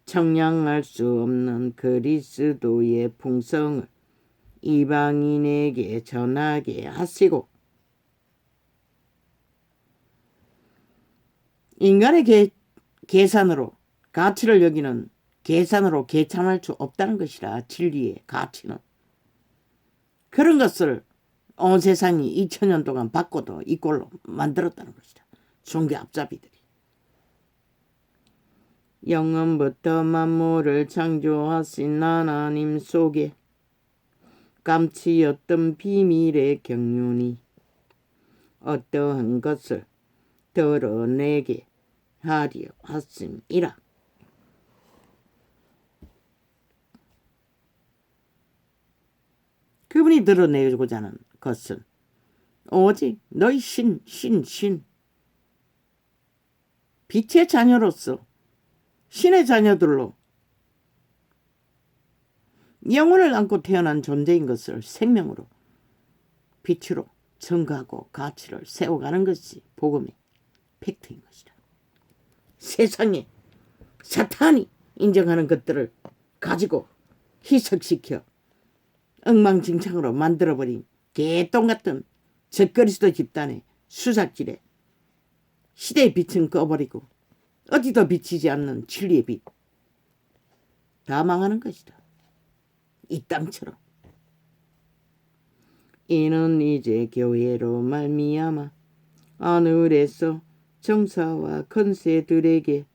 청량할 수 없는 그리스도의 풍성을 이방인에게 전하게 하시고 인간의 계산으로 가치를 여기는 계산으로 계산할 수 없다는 것이라. 진리의 가치는. 그런 것을 온 세상이 2000년 동안 바꿔도 이 꼴로 만들었다는 것이다. 종교 앞잡이들이. 영원부터 만물을 창조하신 하나님 속에 감추었던 비밀의 경륜이 어떠한 것을 드러내게 하려 하심이라. 그분이 드러내고자 하는 것은 오직 너희 신 빛의 자녀로서 신의 자녀들로 영혼을 안고 태어난 존재인 것을 생명으로 빛으로 증거하고 가치를 세워가는 것이 복음의 팩트인 것이다. 세상에 사탄이 인정하는 것들을 가지고 희석시켜 엉망진창으로 만들어버린 개똥 같은 적그리스도 집단의 수작질에 시대의 빛은 꺼버리고 어디도 비치지 않는 진리의 빛 다 망하는 것이다. 이 땅처럼. 이는 이제 교회로 말미암아 하늘에서 정사와 권세들에게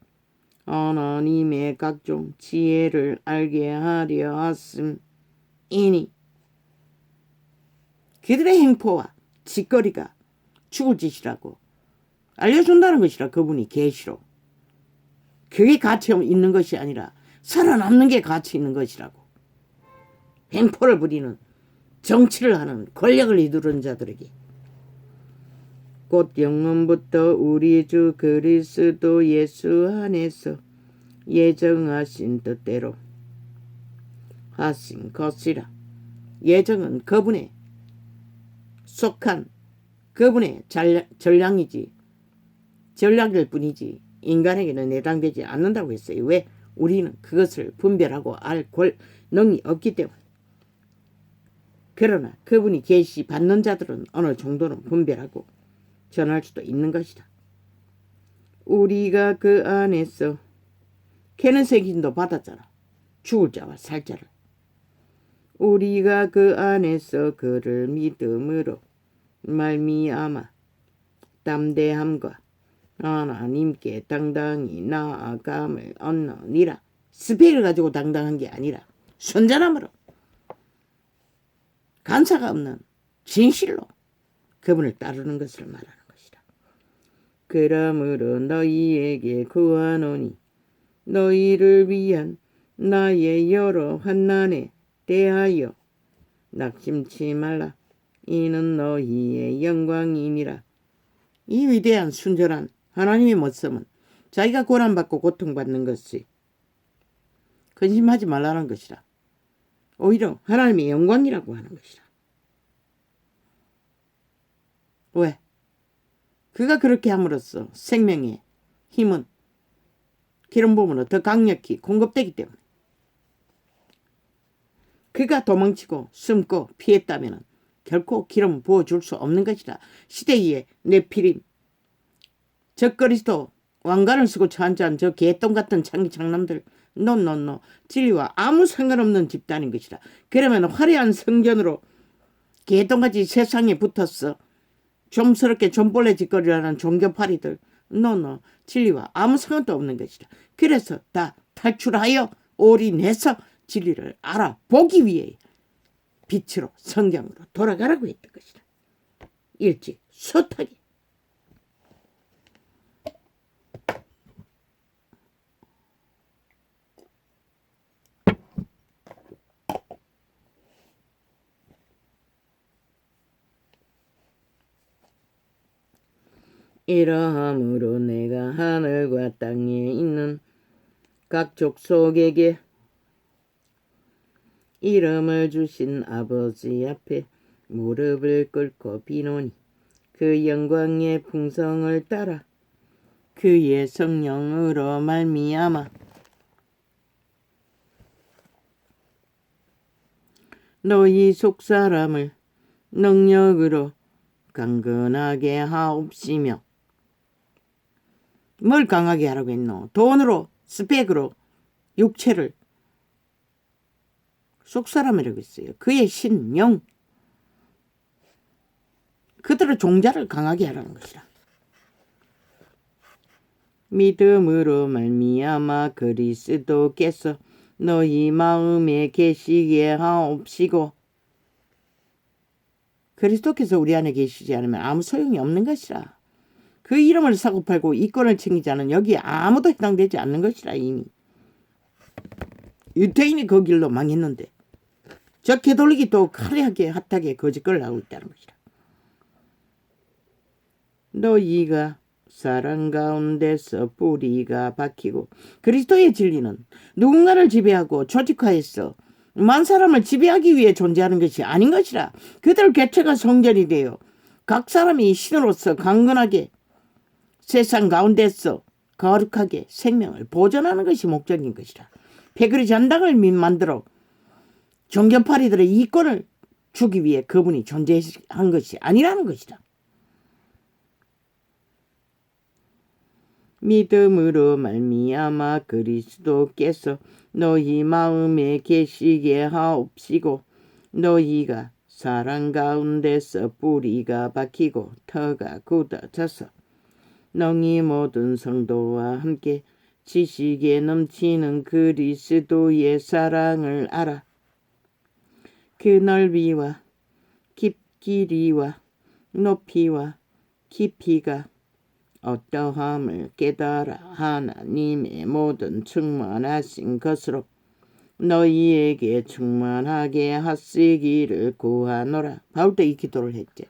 하나님의 각종 지혜를 알게 하려 하심이니 그들의 행포와 짓거리가 죽을 짓이라고 알려준다는 것이라. 그분이 계시로. 그게 가치 있는 것이 아니라 살아남는 게 가치 있는 것이라고. 행포를 부리는 정치를 하는 권력을 이루는 자들에게 곧 영원부터 우리 주 그리스도 예수 안에서 예정하신 뜻대로 하신 것이라. 예정은 그분의 속한 그분의 전략이지 전략일 뿐이지 인간에게는 해당되지 않는다고 했어요. 왜? 우리는 그것을 분별하고 알 능이 없기 때문에. 그러나 그분이 계시 받는 자들은 어느 정도는 분별하고 전할 수도 있는 것이다. 우리가 그 안에서 걔는 세긴도 받았잖아. 죽을 자와 살 자를. 우리가 그 안에서 그를 믿음으로 말미암아 담대함과 하나님께 당당히 나아감을 얻느니라. 스펙을 가지고 당당한 게 아니라 순전함으로 간사가 없는 진실로 그분을 따르는 것을 말하는 것이다. 그러므로 너희에게 구하노니 너희를 위한 나의 여러 환난에 대하여 낙심치 말라. 이는 너희의 영광이니라. 이 위대한 순전한 하나님의 모습은 자기가 고난받고 고통받는 것이 근심하지 말라는 것이라. 오히려 하나님의 영광이라고 하는 것이라. 왜? 그가 그렇게 함으로써 생명의 힘은 기름 부음으로 더 강력히 공급되기 때문에. 그가 도망치고 숨고 피했다면 결코 기름 부어줄 수 없는 것이라. 시대의 네피림 저 그리스도 왕관을 쓰고 처한자한 저 개똥 같은 창기 장남들 노노노 진리와 아무 상관없는 집단인 것이라. 그러면 화려한 성전으로 개똥같이 세상에 붙었어 좀스럽게 좀벌레 짓거리라는 종교파리들 노노 진리와 아무 상관도 없는 것이라. 그래서 다 탈출하여 올인해서 진리를 알아보기 위해 빛으로 성경으로 돌아가라고 했던 것이라. 일찍 숱하게. 이러함으로 내가 하늘과 땅에 있는 각 족속에게 이름을 주신 아버지 앞에 무릎을 꿇고 비노니 그 영광의 풍성을 따라 그의 성령으로 말미암아 너희 속사람을 능력으로 강건하게 하옵시며. 뭘 강하게 하라고 했노? 돈으로 스펙으로 육체를 속사람이라고 했어요. 그의 신령 그들의 종자를 강하게 하라는 것이라. 믿음으로 말미암아 그리스도께서 너희 마음에 계시게 하옵시고. 그리스도께서 우리 안에 계시지 않으면 아무 소용이 없는 것이라. 그 이름을 사고팔고 이권을 챙기지 않은 여기에 아무도 해당되지 않는 것이라. 이미 유태인이 그 길로 망했는데 저 개돌리기 또 화려하게 핫하게 거짓거리를 하고 있다는 것이라. 너희가 사랑 가운데서 뿌리가 박히고. 그리스도의 진리는 누군가를 지배하고 조직화해서 만 사람을 지배하기 위해 존재하는 것이 아닌 것이라. 그들 개체가 성전이 되어 각 사람이 신으로서 강건하게 세상 가운데서 거룩하게 생명을 보존하는 것이 목적인 것이라. 패거리 전당을 만들어 종교파리들의 이권을 주기 위해 그분이 존재한 것이 아니라는 것이다. 믿음으로 말미암아 그리스도께서 너희 마음에 계시게 하옵시고. 너희가 사랑 가운데서 뿌리가 박히고 터가 굳어져서 너희 모든 성도와 함께 지식에 넘치는 그리스도의 사랑을 알아. 그 넓이와 길이와 높이와 깊이가 어떠함을 깨달아 하나님의 모든 충만하신 것으로 너희에게 충만하게 하시기를 구하노라. 바울도 이 기도를 했죠.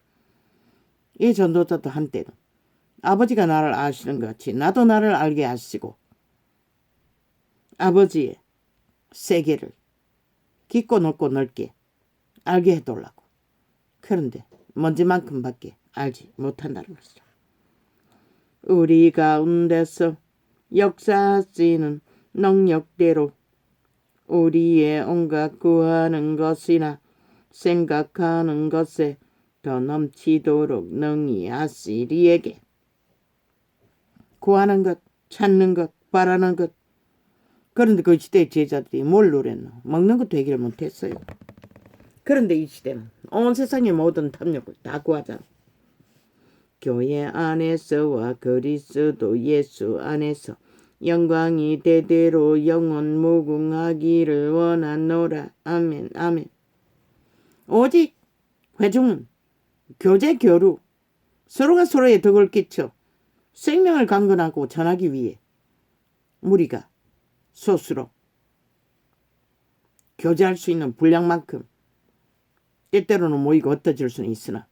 이 전도자도 한때는 아버지가 나를 아시는 것 같이 나도 나를 알게 하시고 아버지의 세계를 깊고 넓고 넓게 알게 해달라고. 그런데 먼지만큼밖에 알지 못한다는 것이죠. 우리 가운데서 역사하시는 능력대로 우리의 온갖 구하는 것이나 생각하는 것에 더 넘치도록 능히 하시리에게. 구하는 것, 찾는 것, 바라는 것. 그런데 그 시대의 제자들이 뭘 노렸노? 먹는 것도 해결 못했어요. 그런데 이 시대는 온 세상의 모든 탐욕을 다 구하잖아. 교회 안에서와 그리스도 예수 안에서 영광이 대대로 영원 무궁하기를 원하노라. 아멘 아멘. 오직 회중은 교제 교류 서로가 서로의 덕을 끼쳐 생명을 강건하고 전하기 위해 무리가 스스로 교제할 수 있는 분량만큼 때때로는 모이고 흩어질 수는 있으나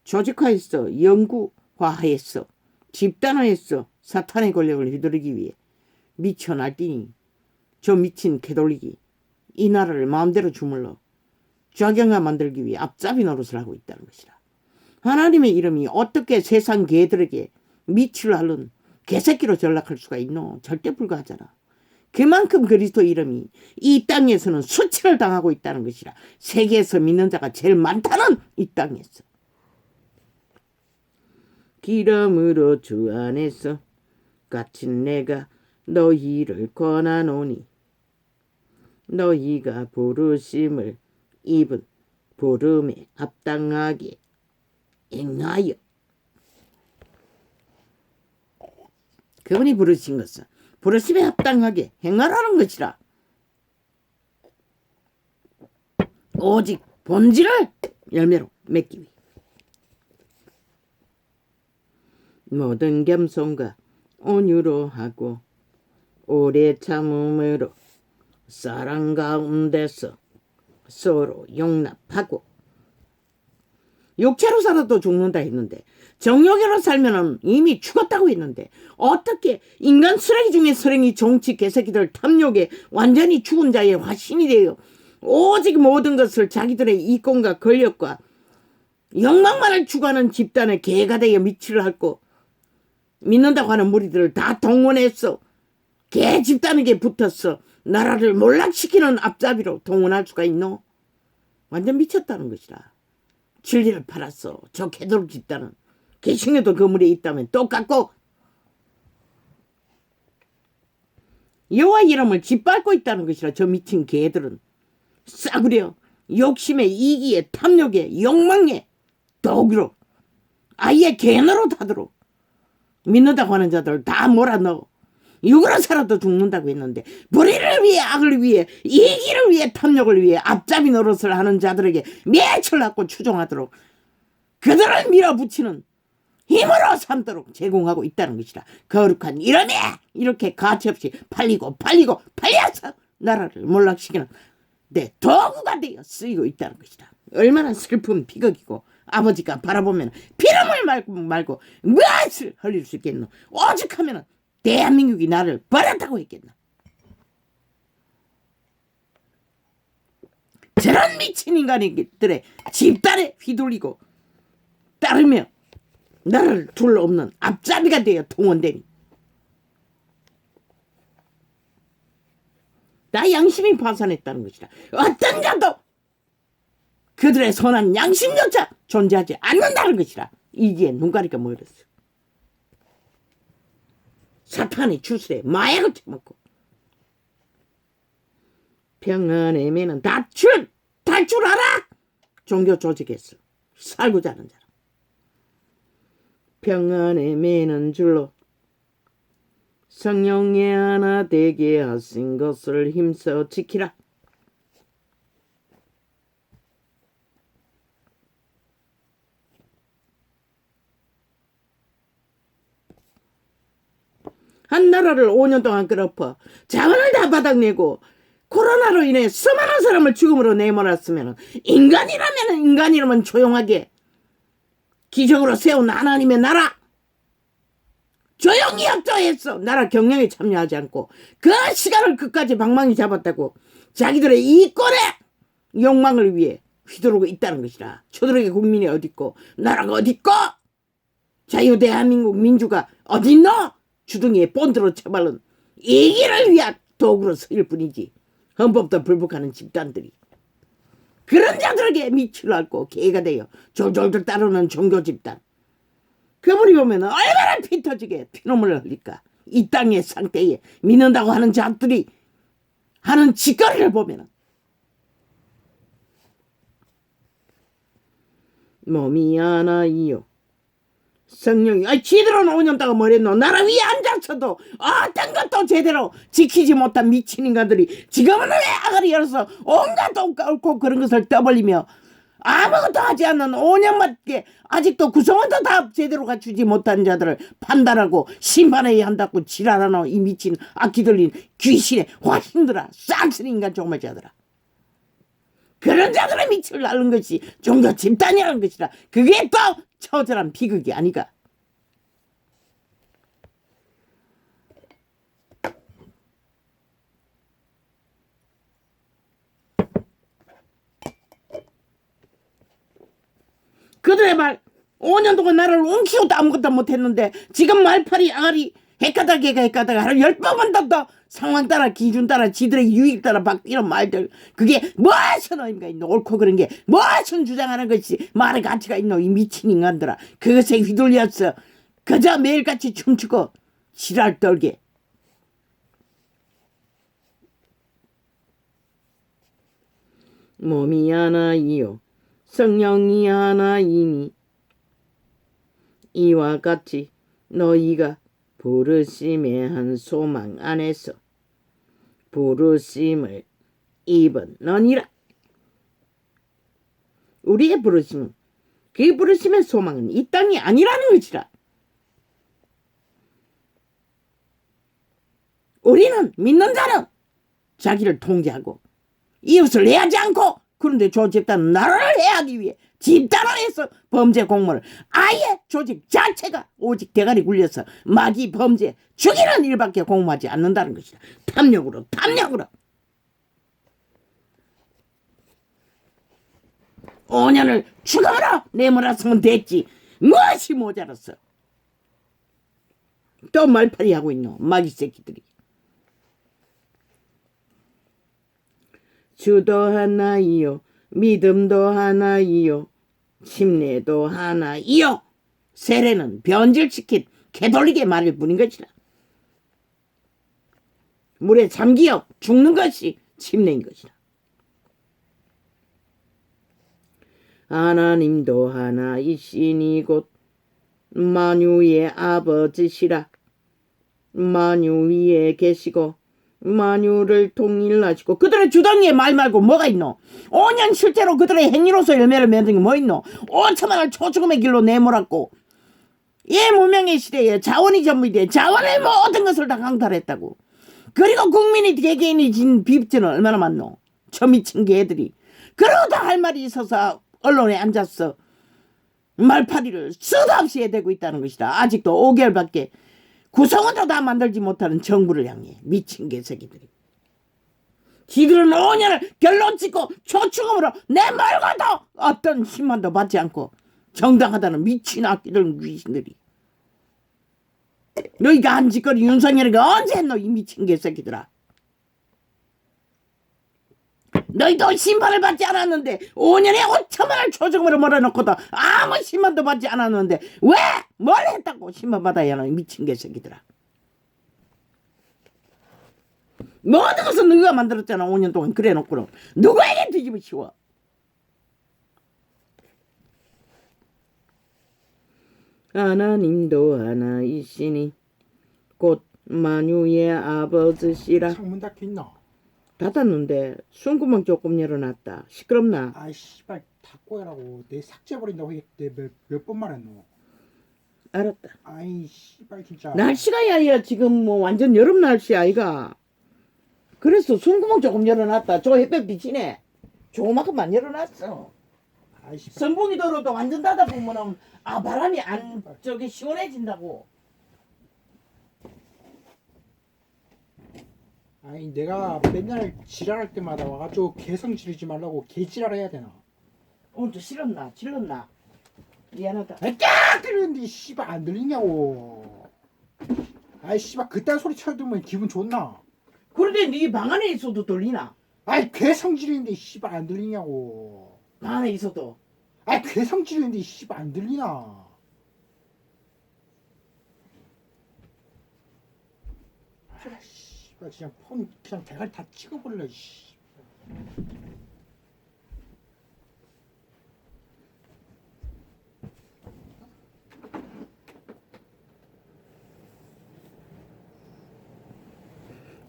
조직화했어, 연구화했어, 집단화했어 사탄의 권력을 휘두르기 위해 미쳐 날뛰니 저 미친 개돌리기 이 나라를 마음대로 주물러 좌경화 만들기 위해 앞잡이 노릇을 하고 있다는 것이라. 하나님의 이름이 어떻게 세상 개들에게 미치를 하는 개새끼로 전락할 수가 있노? 절대 불가하잖아. 그만큼 그리스도 이름이 이 땅에서는 수치를 당하고 있다는 것이라. 세계에서 믿는 자가 제일 많다는 이 땅에서. 기름으로 주 안에서 갇힌 내가 너희를 권하노니 너희가 부르심을 입은 부름에 합당하게 행하여. 그분이 부르신 것은 부르심에 합당하게 행하라는 것이라. 오직 본질을 열매로 맺기 위해 모든 겸손과 온유로 하고 오래 참음으로 사랑 가운데서 서로 용납하고. 육체로 살아도 죽는다 했는데 정욕으로 살면 이미 죽었다고 했는데 어떻게 인간 쓰레기 중에 쓰레기 정치 개새끼들 탐욕에 완전히 죽은 자의 화신이 되어 오직 모든 것을 자기들의 이권과 권력과 욕망만을 추구하는 집단의 개가 되어 미치를 하고 믿는다고 하는 무리들을 다 동원했어. 개 집단에게 붙었어. 나라를 몰락시키는 앞잡이로 동원할 수가 있노? 완전 미쳤다는 것이라. 진리를 팔았어. 저 개돌 집단은 개신교도 그 물에 있다면 똑같고 여호와 이름을 짓밟고 있다는 것이라. 저 미친 개들은 싸구려 욕심에 이기에 탐욕에 욕망에 도구로 아예 개노릇 하도록 믿는다고 하는 자들 다 몰아넣어. 육으로 살아도 죽는다고 했는데 불의를 위해 악을 위해 이기를 위해 탐욕을 위해 앞잡이 노릇을 하는 자들에게 매철하고 추종하도록 그들을 밀어붙이는 힘으로 삼도록 제공하고 있다는 것이라. 거룩한 이름에 이렇게 가치없이 팔려서 나라를 몰락시키는 내 도구가 되어 쓰이고 있다는 것이다. 얼마나 슬픈 비극이고 아버지가 바라보면 피름을 말고 무엇을 흘릴 수 있겠노? 오직 하면은 대한민국이 나를 버렸다고 했겠나? 저런 미친 인간들의 집단에 휘둘리고 따르며 나를 둘러없는 앞잡이가 되어 동원되니 나 양심이 파산했다는 것이다. 어떤 자도 그들의 선한 양심조차 존재하지 않는다는 것이라. 이기에 눈가리가 모였어. 사탄의 주술에 마약을 처먹고 평안의 매는 탈출 알아. 종교 조직에서 살고자 하는 자라. 평안의 매는 줄로 성령의 하나 되게 하신 것을 힘써 지키라. 한 나라를 5년 동안 끌어퍼 자원을 다 바닥내고 코로나로 인해 수많은 사람을 죽음으로 내몰았으면 인간이라면 조용하게 기적으로 세운 하나님의 나라 조용히 협조했어. 나라 경영에 참여하지 않고 그 시간을 끝까지 방망이 잡았다고 자기들의 이권의 욕망을 위해 휘두르고 있다는 것이라. 저들에게 국민이 어딨고 나라가 어딨고 자유 대한민국 민주가 어딨노? 주둥이에 본드로 쳐발른 이기를 위한 도구로 쓰일 뿐이지. 헌법도 불복하는 집단들이 그런 자들에게 밑을 앓고 개가 되어 졸졸졸 따르는 종교 집단. 그분이 보면 얼마나 피 터지게 피눈물을 흘릴까. 이 땅의 상태에 믿는다고 하는 자들이 하는 짓거리를 보면 몸이 하나이요 성령이 지들은 5년 동안 뭐랬노. 나라 위에 앉았어도 어떤 것도 제대로 지키지 못한 미친 인간들이 지금은 왜 아가리 열어서 온갖 옳고 그런 것을 떠벌리며 아무것도 하지 않는 5년밖에 아직도 구성원도 다 제대로 갖추지 못한 자들을 판단하고 심판해야 한다고 지랄하노. 이 미친 악기 들린 귀신의 화신들아, 쌍스리 인간 종말자들아. 그런 자들의 밑을 앓는 것이 종교 집단이라는 것이라. 그게 또 처절한 비극이 아니가. 그들의 말 5년 동안 나를 웅키고도 아무것도 못했는데 지금 말팔이 아가리 헷가닥 하루 10번만 더 상황 따라 기준 따라 지들의 유익 따라 이런 말들 그게 무엇은 의미가 있노. 옳고 그런 게 무엇은 주장하는 것이 말의 가치가 있노. 이 미친 인간들아. 그것에 휘둘렸어. 그저 매일같이 춤추고 지랄 떨게. 몸이 하나이요 성령이 하나이니 이와 같이 너희가 부르심의 한 소망 안에서 부르심을 입었느니라. 우리의 부르심은 그 부르심의 소망은 이 땅이 아니라는 것이라. 우리는 믿는 자는 자기를 통제하고 이웃을 해하지 않고 그런데 저 집단은 나라를 해하기 위해 집단화해서 범죄 공모를 아예 조직 자체가 오직 대가리 굴려서 마귀 범죄 죽이는 일밖에 공모하지 않는다는 것이다. 탐욕으로 5년을 죽음으로 내몰았으면 됐지. 무엇이 모자랐어. 또 말팔이 하고 있노. 마귀 새끼들이. 주도 하나이요 믿음도 하나이요 침례도 하나이요. 세례는 변질시킨 개돌리게 말일 뿐인 것이라. 물에 잠기어 죽는 것이 침례인 것이라. 하나님도 하나이시니 곧 만유의 아버지시라. 만유 위에 계시고 만유를 통일하시고 그들의 주둥이에 말 말고 뭐가 있노. 5년 실제로 그들의 행위로서 열매를 맺은 게 뭐 있노. 5천만을 초죽음의 길로 내몰았고 이 무명의 시대에 자원이 전부인데 자원의 모든 것을 다 강탈했다고. 그리고 국민이 개개인이 진 빚은 얼마나 많노. 저 미친 개들이. 그러고도 할 말이 있어서 언론에 앉았어. 말파리를 쓰다없이 해대고 있다는 것이다. 아직도 5개월밖에 구성원도 다 만들지 못하는 정부를 향해 미친 개새끼들이. 지들은 5년을 결론 짓고 초축음으로 내몰고도 어떤 힘만도 받지 않고 정당하다는 미친 악기들 귀신들이. 너희가 한 짓거리 윤석열이가 언제 했노. 이 미친 개새끼들아. 너희도 심판을 받지 않았는데 5년에 5천만을 초정으로 몰아넣고도 아무 심판도 받지 않았는데 왜 뭘 했다고 심판 받아야 하나. 미친 개새끼들아. 모든 것은 너희가 만들었잖아. 5년 동안 그래 놓고는 누구에게 뒤집어 씌워. 하나님도 하나이시니 곧 만유의 아버지시라. 창문 닫혀있나? 닫았는데 숨구멍 조금 열어놨다. 시끄럽나? 아이 씨발 닫고 해라고. 내 삭제해버린다고 몇 번 말했노. 알았다. 아이 씨발 진짜. 날씨가 야야 지금 뭐 완전 여름 날씨 아이가. 그래서 숨구멍 조금 열어놨다. 저 햇볕 비치네. 조그만큼만 열어놨어. 아이 씨발. 선풍기 도로도 완전 닫아보면은 바람이 안 저기 시원해진다고. 아니 내가 맨날 지랄할 때마다 와가지고 개성 지르지 말라고 개지랄 해야 되나? 오늘도 실었나? 질렀나? 미안하다. 아이 깍! 그러는데 씨발 안 들리냐고. 아이 씨발 그딴 소리 쳐들으면 기분 좋나? 그런데 네 방 안에 있어도 들리나? 아이 개성 지르는데 씨발 안 들리냐고. 방 안에 있어도. 아이 개성 지르는데 씨발 안 들리나? 아 씨발 그냥 폰 그냥 대가리 다 찍어버릴래 씨.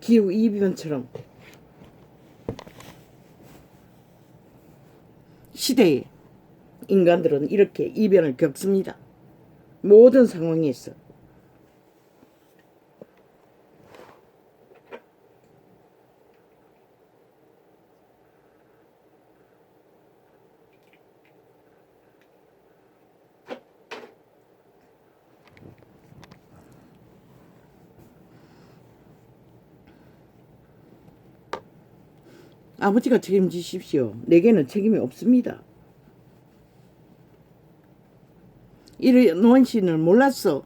기후 이변처럼 시대에 인간들은 이렇게 이변을 겪습니다. 모든 상황에서. 아버지가 책임지십시오. 내게는 책임이 없습니다. 이런 원신을 몰랐어.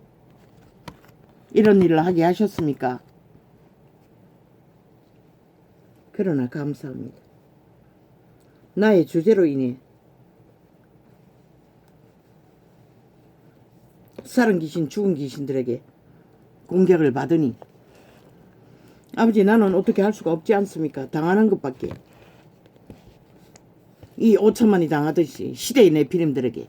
이런 일을 하게 하셨습니까? 그러나 감사합니다. 나의 주제로 인해 살은 귀신 죽은 귀신들에게 공격을 받으니 아버지 나는 어떻게 할 수가 없지 않습니까? 당하는 것밖에. 이 5천만이 당하듯이 시대의 내피림들에게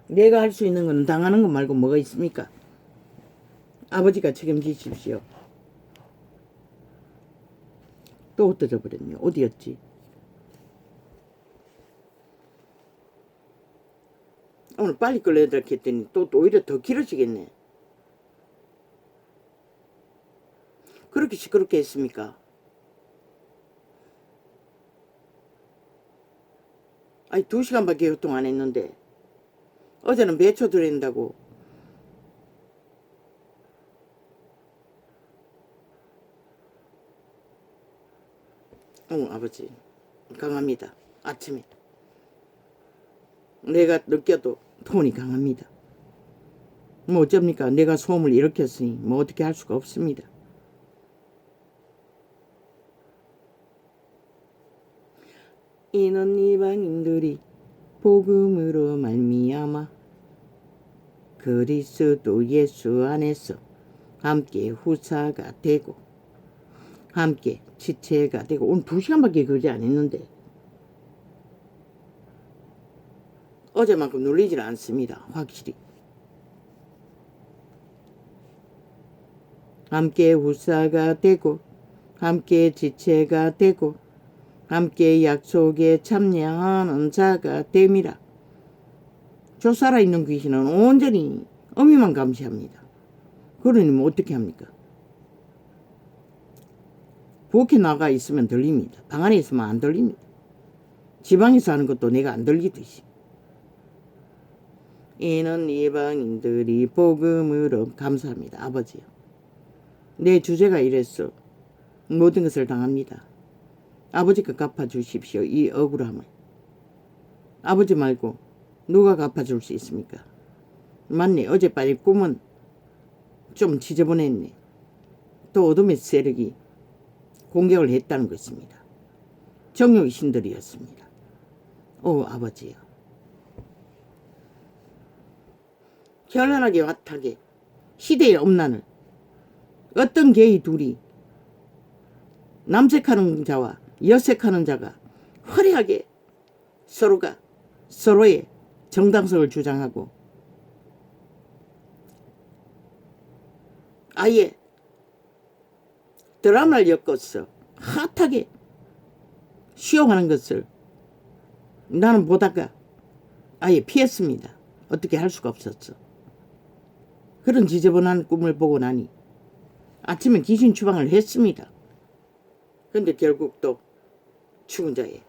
내가 할 수 있는 건 당하는 것 말고 뭐가 있습니까? 아버지가 책임지십시오. 또 흩어져 버렸네. 어디였지? 오늘 빨리 끌려야 될 했더니 또 오히려 더 길어지겠네. 그렇게 시끄럽게 했습니까? 아니 2시간밖에 교통 안 했는데 어제는 몇 초 들어낸다고. 아버지 강합니다. 아침에 내가 느껴도 톤이 강합니다. 뭐 어쩝니까? 내가 소음을 일으켰으니 뭐 어떻게 할 수가 없습니다. 이는 이방인들이 복음으로 말미암아 그리스도 예수 안에서 함께 후사가 되고 함께 지체가 되고. 오늘 2시간밖에 그러지 않았는데 어제만큼 눌리질 않습니다. 확실히. 함께 후사가 되고 함께 지체가 되고 함께 약속에 참여하는 자가 됨이라. 저 살아있는 귀신은 온전히 어미만 감시합니다. 그러니 뭐 어떻게 합니까? 부엌에 나가 있으면 들립니다. 방 안에 있으면 안 들립니다. 지방에서 하는 것도 내가 안 들리듯이. 이는 이방인들이 복음으로. 감사합니다. 아버지요. 내 주제가 이랬어. 모든 것을 당합니다. 아버지가 갚아주십시오. 이 억울함을. 아버지 말고 누가 갚아줄 수 있습니까? 맞네. 어젯밤에 꿈은 좀 지저분했네. 또 어둠의 세력이 공격을 했다는 것입니다. 정욕의 신들이었습니다. 오 아버지요. 현란하게 핫하게 시대의 엄난을 어떤 개의 둘이 남색하는 자와 여색하는 자가 화려하게 서로가 서로의 정당성을 주장하고 아예 드라마를 엮어서 핫하게 수용하는 것을 나는 보다가 아예 피했습니다. 어떻게 할 수가 없었어. 그런 지저분한 꿈을 보고 나니 아침에 귀신 추방을 했습니다. 근데 결국 또 죽은 자의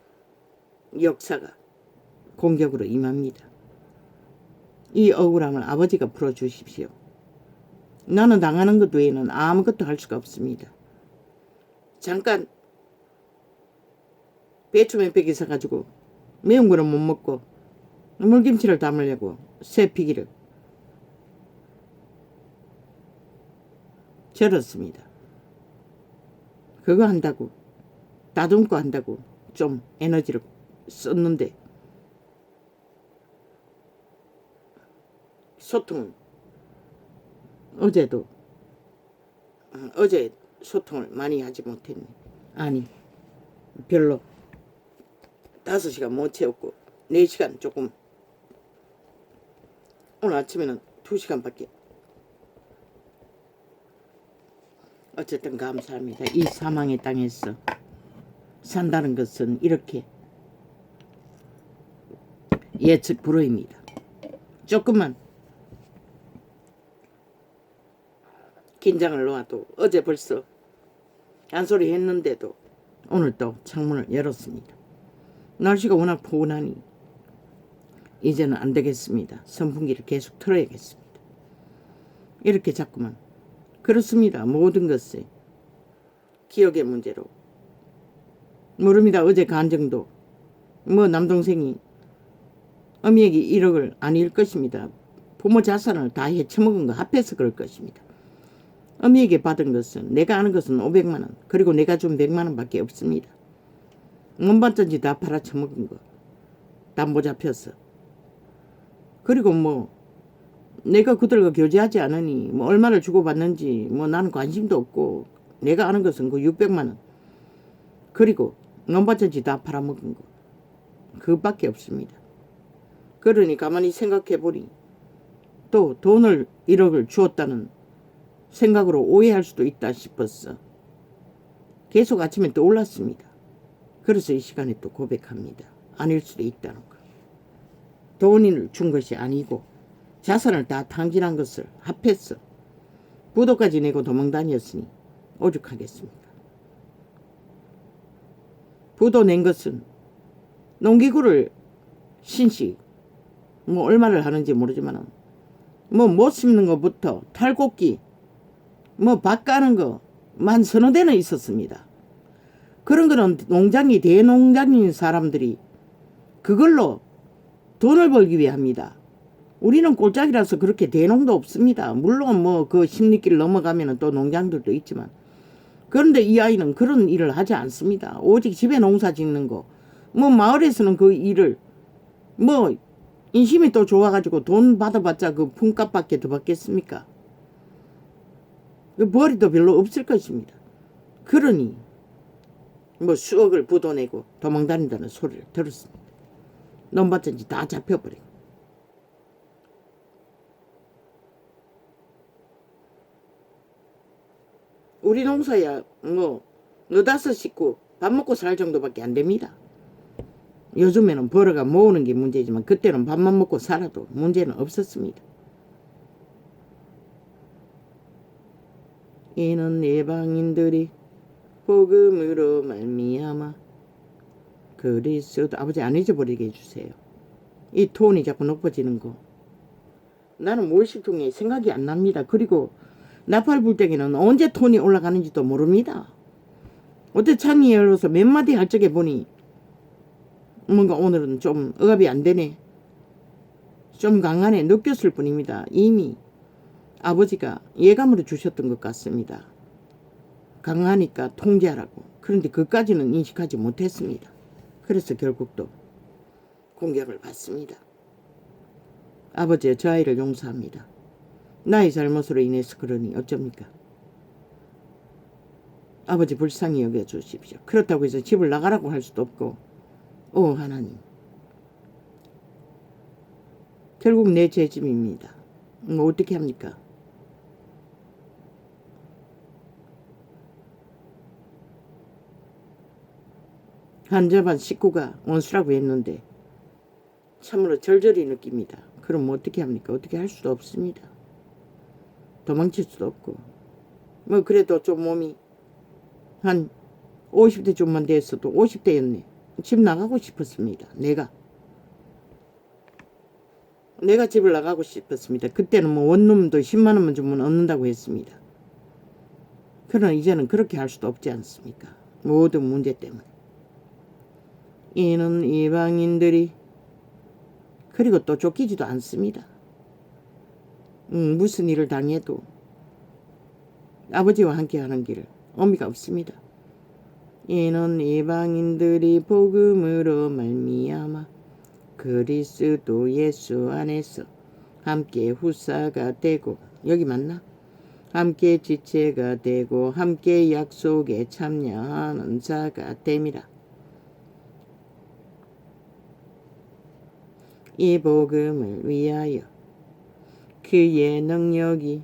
역사가 공격으로 임합니다. 이 억울함을 아버지가 풀어주십시오. 나는 당하는 것 외에는 아무것도 할 수가 없습니다. 잠깐 배추 몇 팩이 사가지고 매운 거는 못 먹고 물김치를 담으려고 새피기를 절었습니다. 그거 한다고 다듬고 한다고 좀 에너지를 썼는데 소통은 어제 소통을 많이 하지 못했네. 아니 별로 5시간 못 채웠고 4시간 조금 오늘 아침에는 2시간밖에 어쨌든 감사합니다. 이 사망의 땅에서 산다는 것은 이렇게 예측 불허입니다. 조금만 긴장을 놓아도 어제 벌써 얀소리 했는데도 오늘 또 창문을 열었습니다. 날씨가 워낙 포근하니 이제는 안 되겠습니다. 선풍기를 계속 틀어야겠습니다. 이렇게 자꾸만 그렇습니다. 모든 것에 기억의 문제로 모릅니다. 어제 간정도 남동생이 어미에게 1억을 아닐 것입니다. 부모 자산을 다 헤쳐먹은 거 합해서 그럴 것입니다. 어미에게 받은 것은 내가 아는 것은 500만 원 그리고 내가 준 100만 원밖에 없습니다. 뭔반든지 다 팔아쳐먹은 거 담보 잡혀서 그리고 내가 그들과 교제하지 않으니 얼마를 주고받는지 나는 관심도 없고 내가 아는 것은 그 600만 원 그리고 뭔반든지 다 팔아먹은 거 그것밖에 없습니다. 그러니 가만히 생각해보니 또 돈을 1억을 주었다는 생각으로 오해할 수도 있다 싶었어. 계속 아침에 또 올랐습니다. 그래서 이 시간에 또 고백합니다. 아닐 수도 있다는 거. 돈을 준 것이 아니고 자산을 다 탕진한 것을 합했어. 부도까지 내고 도망다녔으니 오죽하겠습니까. 부도 낸 것은 농기구를 신식 얼마를 하는지 모르지만 못 심는 것부터 탈곡기 밭 까는 거만 서너 대는 있었습니다. 그런 거는 농장이 대농장인 사람들이 그걸로 돈을 벌기 위함이다. 우리는 꼴짝이라서 그렇게 대농도 없습니다. 물론 그 십리길 넘어가면 또 농장들도 있지만 그런데 이 아이는 그런 일을 하지 않습니다. 오직 집에 농사 짓는 거 마을에서는 그 일을 인심이 또 좋아가지고 돈 받아봤자 그 품값밖에 더 받겠습니까? 그 벌이도 별로 없을 것입니다. 그러니 수억을 부도내고 도망다닌다는 소리를 들었습니다. 논밭든지 다 잡혀버리고 우리 농사야 5-6 밥 먹고 살 정도밖에 안 됩니다. 요즘에는 벌어가 모으는 게 문제지만 그때는 밥만 먹고 살아도 문제는 없었습니다. 이는 예방인들이 복음으로 말미암아 그리스도 아버지 안 잊어버리게 해주세요. 이 톤이 자꾸 높아지는 거 나는 무의식 중에 생각이 안 납니다. 그리고 나팔 불 때에는 언제 톤이 올라가는지도 모릅니다. 어제 창이 열어서 몇 마디 할 적에 보니 뭔가 오늘은 좀 억압이 안 되네. 좀 강하네 느꼈을 뿐입니다. 이미 아버지가 예감으로 주셨던 것 같습니다. 강하니까 통제하라고. 그런데 그까지는 인식하지 못했습니다. 그래서 결국 또 공격을 받습니다. 아버지여 저 아이를 용서합니다. 나의 잘못으로 인해서 그러니 어쩝니까? 아버지 불쌍히 여겨주십시오. 그렇다고 해서 집을 나가라고 할 수도 없고 오 하나님 결국 내 죄짐입니다. 어떻게 합니까? 한자반 식구가 원수라고 했는데 참으로 절절히 느낍니다. 그럼 어떻게 합니까? 어떻게 할 수도 없습니다. 도망칠 수도 없고 그래도 좀 몸이 한 50대 좀만 됐어도 50대였네. 집 나가고 싶었습니다. 내가 집을 나가고 싶었습니다. 그때는 뭐 원룸도 10만 원만 주면 얻는다고 했습니다. 그러나 이제는 그렇게 할 수도 없지 않습니까? 모든 문제 때문에. 이는 이방인들이 그리고 또 쫓기지도 않습니다. 무슨 일을 당해도 아버지와 함께하는 길 의미가 없습니다. 이는 이방인들이 복음으로 말미암아 그리스도 예수 안에서 함께 후사가 되고, 여기 맞나? 함께 지체가 되고 함께 약속에 참여하는 자가 됨이라. 이 복음을 위하여 그의 능력이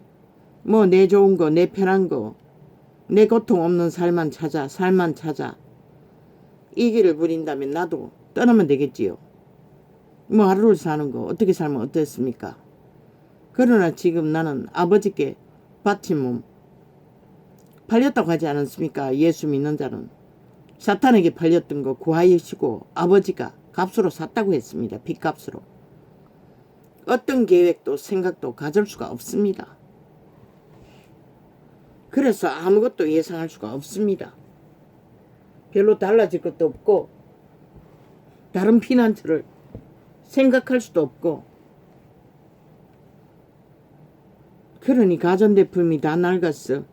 뭐 내 좋은 거, 내 편한 거, 내 고통 없는 살만 찾아 이 길을 부린다면 나도 떠나면 되겠지요. 뭐 하루를 사는 거 어떻게 살면 어떻습니까? 그러나 지금 나는 아버지께 바친 몸 팔렸다고 하지 않았습니까? 예수 믿는 자는 사탄에게 팔렸던 거 구하시고 아버지가 값으로 샀다고 했습니다. 빚값으로. 어떤 계획도 생각도 가질 수가 없습니다. 그래서 아무것도 예상할 수가 없습니다. 별로 달라질 것도 없고 다른 피난처를 생각할 수도 없고, 그러니 가전제품이 다 낡았어.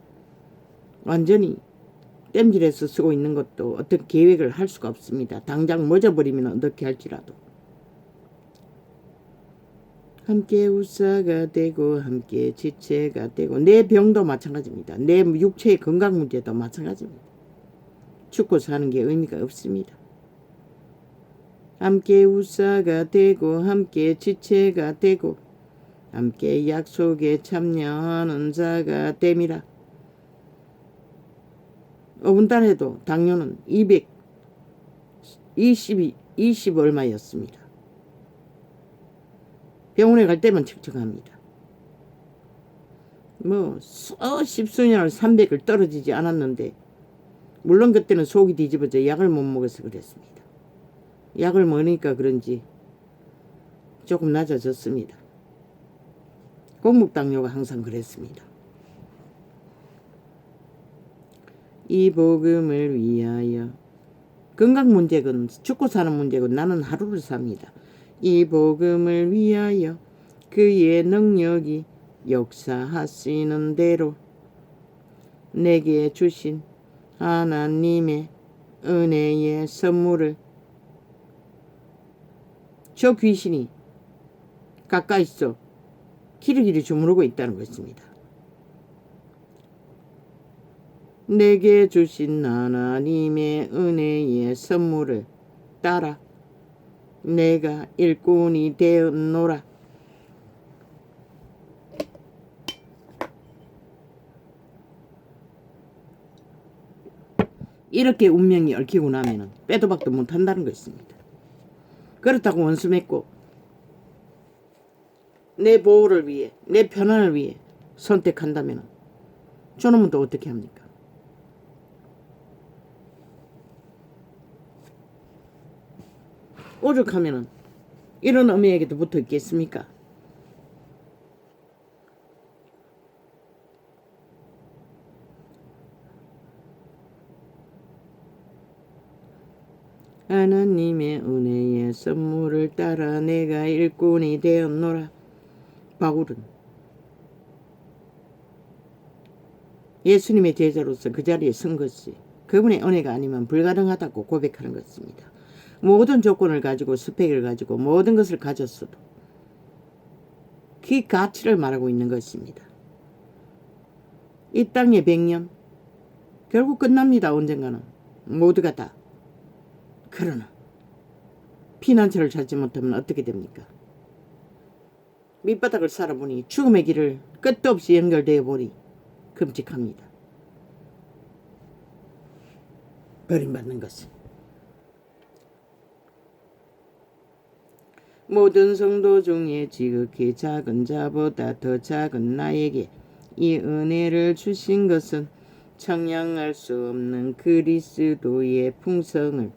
완전히 땜질해서 쓰고 있는 것도 어떤 계획을 할 수가 없습니다. 당장 멎어버리면 어떻게 할지라도. 함께 우사가 되고 함께 지체가 되고, 내 병도 마찬가지입니다. 내 육체의 건강 문제도 마찬가지입니다. 죽고 사는 게 의미가 없습니다. 함께 우사가 되고 함께 지체가 되고 함께 약속에 참여하는 자가 됨이라. 5분 해도 당뇨는 220 얼마였습니다. 병원에 갈 때만 측정합니다. 뭐 십수년을 300을 떨어지지 않았는데, 물론 그때는 속이 뒤집어져 약을 못 먹어서 그랬습니다. 약을 먹으니까 그런지 조금 낮아졌습니다. 공복당뇨가 항상 그랬습니다. 이 복음을 위하여, 건강 문제건 죽고 사는 문제건 나는 하루를 삽니다. 이 복음을 위하여 그의 능력이 역사하시는 대로 내게 주신 하나님의 은혜의 선물을, 저 귀신이 가까이서 기르기를 주무르고 있다는 것입니다. 내게 주신 하나님의 은혜의 선물을 따라 내가 일꾼이 되었노라. 이렇게 운명이 얽히고 나면 빼도 박도 못한다는 것입니다. 그렇다고 원수 맺고 내 보호를 위해, 내 편안을 위해 선택한다면 저놈은 또 어떻게 합니까? 오죽하면은 이런 어미에게도 붙어 있겠습니까? 하나님의 은혜의 선물을 따라 내가 일꾼이 되었노라. 바울은 예수님의 제자로서 그 자리에 선 것이 그분의 은혜가 아니면 불가능하다고 고백하는 것입니다. 모든 조건을 가지고 스펙을 가지고 모든 것을 가졌어도 그 가치를 말하고 있는 것입니다. 이 땅의 100년 결국 끝납니다. 언젠가는 모두가 다. 그러나 피난처를 찾지 못하면 어떻게 됩니까? 밑바닥을 살아보니 죽음의 길을 끝도 없이 연결되어 보니 끔찍합니다. 버림받는 것은. 모든 성도 중에 지극히 작은 자보다 더 작은 나에게 이 은혜를 주신 것은 청량할 수 없는 그리스도의 풍성을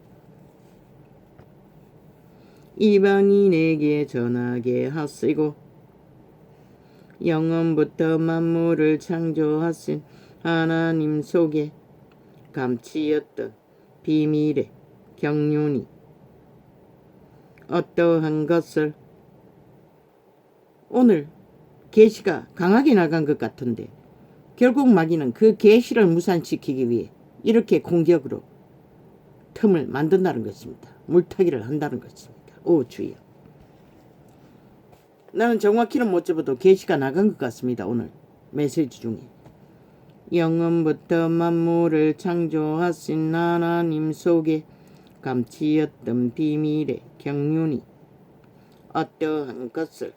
이방인에게 전하게 하시고 영원부터 만물을 창조하신 하나님 속에 감치였던 비밀의 경륜이 어떠한 것을 오늘 계시가 강하게 나간 것 같은데 결국 마귀는 그 계시를 무산시키기 위해 이렇게 공격으로 틈을 만든다는 것입니다. 물타기를 한다는 것입니다. 오 주여. 나는 정확히는 못 잡아도 계시가 나간 것 같습니다. 오늘 메시지 중에. 영원부터 만물을 창조하신 하나님 속에 감치였던 비밀의 경륜이 어떠한 것을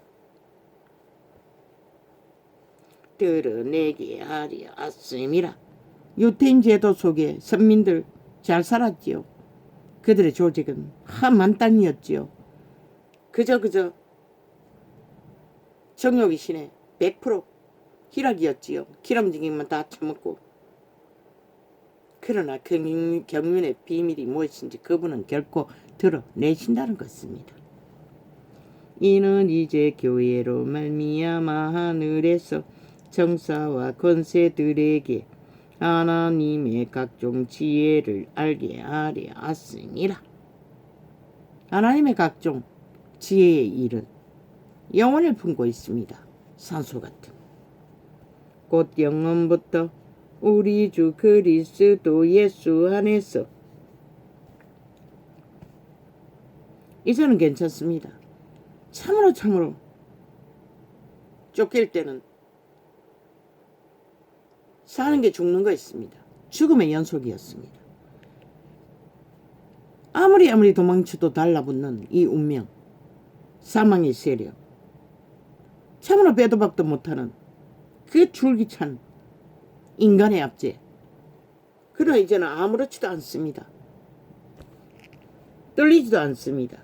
드러내게 하려 왔음이라. 유태인 제도 속에 선민들 잘 살았지요. 그들의 조직은 한만땅이었지요. 그저 정욕이 신의 100% 희락이었지요. 기름지기만 다 처먹고. 그러나 그 경륜의 비밀이 무엇인지 그분은 결코 드러내신다는 것입니다. 이는 이제 교회로 말미암아 하늘에서 정사와 권세들에게 하나님의 각종 지혜를 알게 하려 왔으니라. 하나님의 각종 지혜의 일은 영혼을 품고 있습니다. 산소 같은. 곧 영원부터 우리 주 그리스도 예수 안에서. 이제는 괜찮습니다. 참으로 쫓길 때는 사는 게 죽는 거 있습니다. 죽음의 연속이었습니다. 아무리 도망쳐도 달라붙는 이 운명, 사망의 세력, 참으로 빼도 박도 못하는 그 줄기찬 인간의 압제. 그러나 이제는 아무렇지도 않습니다. 떨리지도 않습니다.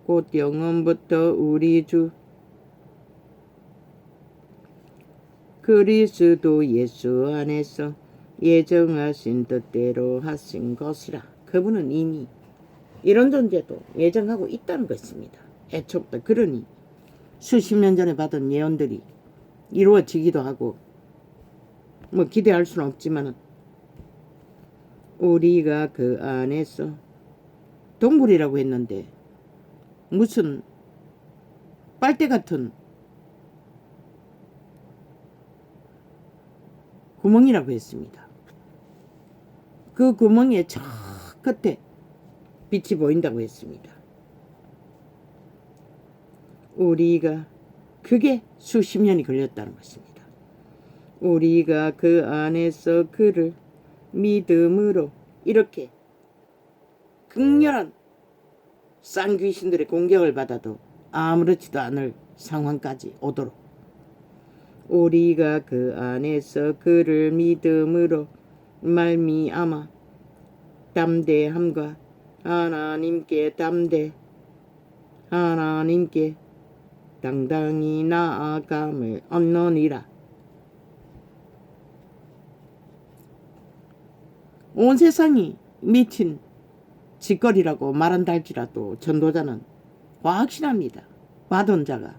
곧 영원부터 우리 주 그리스도 예수 안에서 예정하신 뜻대로 하신 것이라. 그분은 이미 이런 존재도 예정하고 있다는 것입니다. 애초부터. 그러니 수십 년 전에 받은 예언들이 이루어지기도 하고 뭐 기대할 수는 없지만 우리가 그 안에서 동굴이라고 했는데 무슨 빨대 같은 구멍이라고 했습니다. 그 구멍의 저 끝에 빛이 보인다고 했습니다. 우리가 그게 수십 년이 걸렸다는 것입니다. 우리가 그 안에서 그를 믿음으로 이렇게 극렬한 쌍귀신들의 공격을 받아도 아무렇지도 않을 상황까지 오도록 우리가 그 안에서 그를 믿음으로 말미암아 담대함과 하나님께 하나님께 당당히 나아감을 얻느니라. 온 세상이 미친 짓거리라고 말한다 할지라도 전도자는 확실합니다. 받은 자가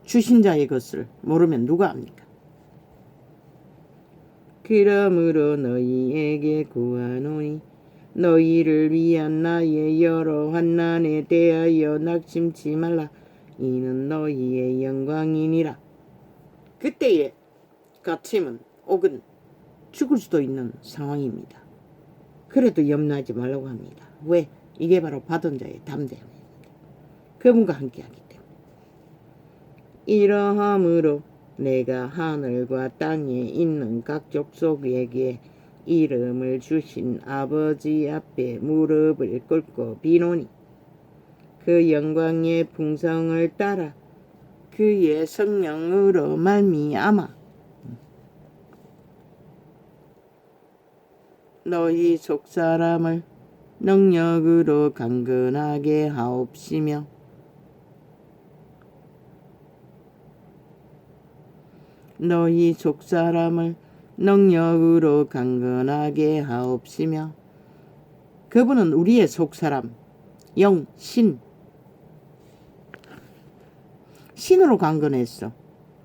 주신 자의 것을 모르면 누가 압니까? 그러므로 너희에게 구하노니 너희를 위한 나의 여러 환난에 대하여 낙심치 말라. 이는 너희의 영광이니라. 그때의 갇힘은 혹은 죽을 수도 있는 상황입니다. 그래도 염려하지 말라고 합니다. 왜? 이게 바로 받은 자의 담대함입니다. 그분과 함께하기 때문에. 이러함으로 내가 하늘과 땅에 있는 각 족속에게 이름을 주신 아버지 앞에 무릎을 꿇고 비노니 그 영광의 풍성을 따라 그의 성령으로 말미암아 너희 속사람을 능력으로 강건하게 하옵시며 너희 속사람을 능력으로 강건하게 하옵시며. 그분은 우리의 속사람, 영, 신으로 강건했어.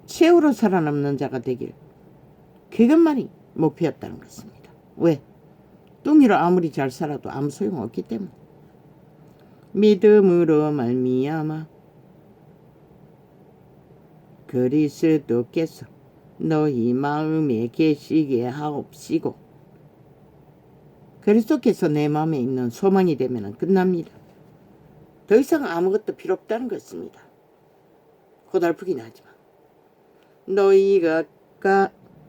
최후로 살아남는 자가 되길. 그것만이 목표였다는 것입니다. 왜? 뚱이로 아무리 잘 살아도 아무 소용없기 때문에. 믿음으로 말미암아 그리스도께서 너희 마음에 계시게 하옵시고. 그리스도께서 내 마음에 있는 소망이 되면 끝납니다. 더 이상 아무것도 필요 없다는 것입니다. 고달프긴 하지만.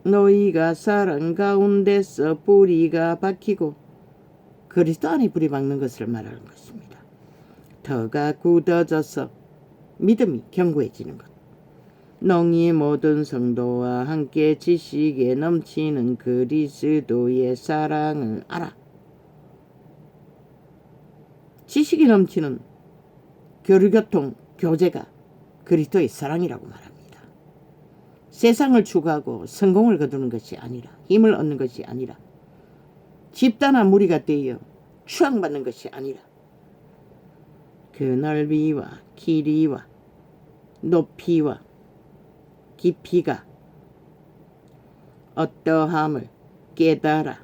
너희가 사랑 가운데서 뿌리가 박히고 그리스도 안에 뿌리 박는 것을 말하는 것입니다. 터가 굳어져서 믿음이 견고해지는 것. 너희 모든 성도와 함께 지식에 넘치는 그리스도의 사랑을 알아. 지식이 넘치는 교류교통, 교제가 그리스도의 사랑이라고 말합니다. 세상을 추구하고 성공을 거두는 것이 아니라, 힘을 얻는 것이 아니라, 집단화 무리가 되어 추앙받는 것이 아니라, 그 넓이와 길이와 높이와 깊이가 어떠함을 깨달아.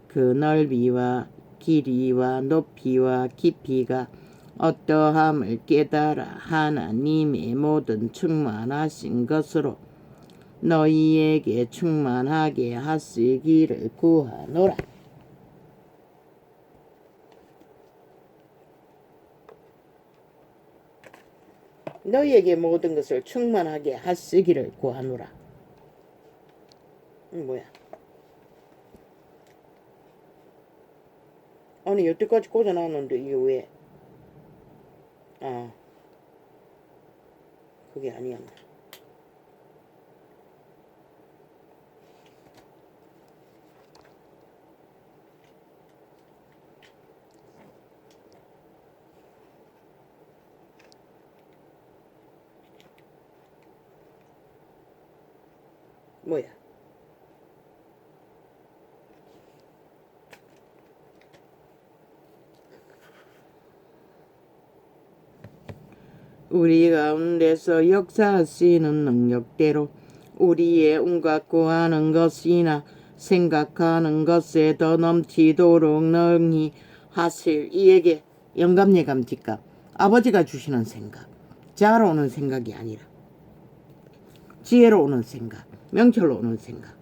그 넓이와 길이와 높이와 깊이가 어떠함을 깨달아 하나님의 모든 충만하신 것으로 너희에게 충만하게 하시기를 구하노라. 너희에게 모든 것을 충만하게 하시기를 구하노라. 뭐야? 아니 여태까지 꽂아놨는데 이게 왜? 그게 아니야. 뭐야? 우리 가운데서 역사하시는 능력대로 우리의 온갖 구하는 것이나 생각하는 것에 더 넘치도록 능히 하실 이에게 영감 예감 직감. 아버지가 주시는 생각, 자아로 오는 생각이 아니라 지혜로 오는 생각, 명철로 오는 생각.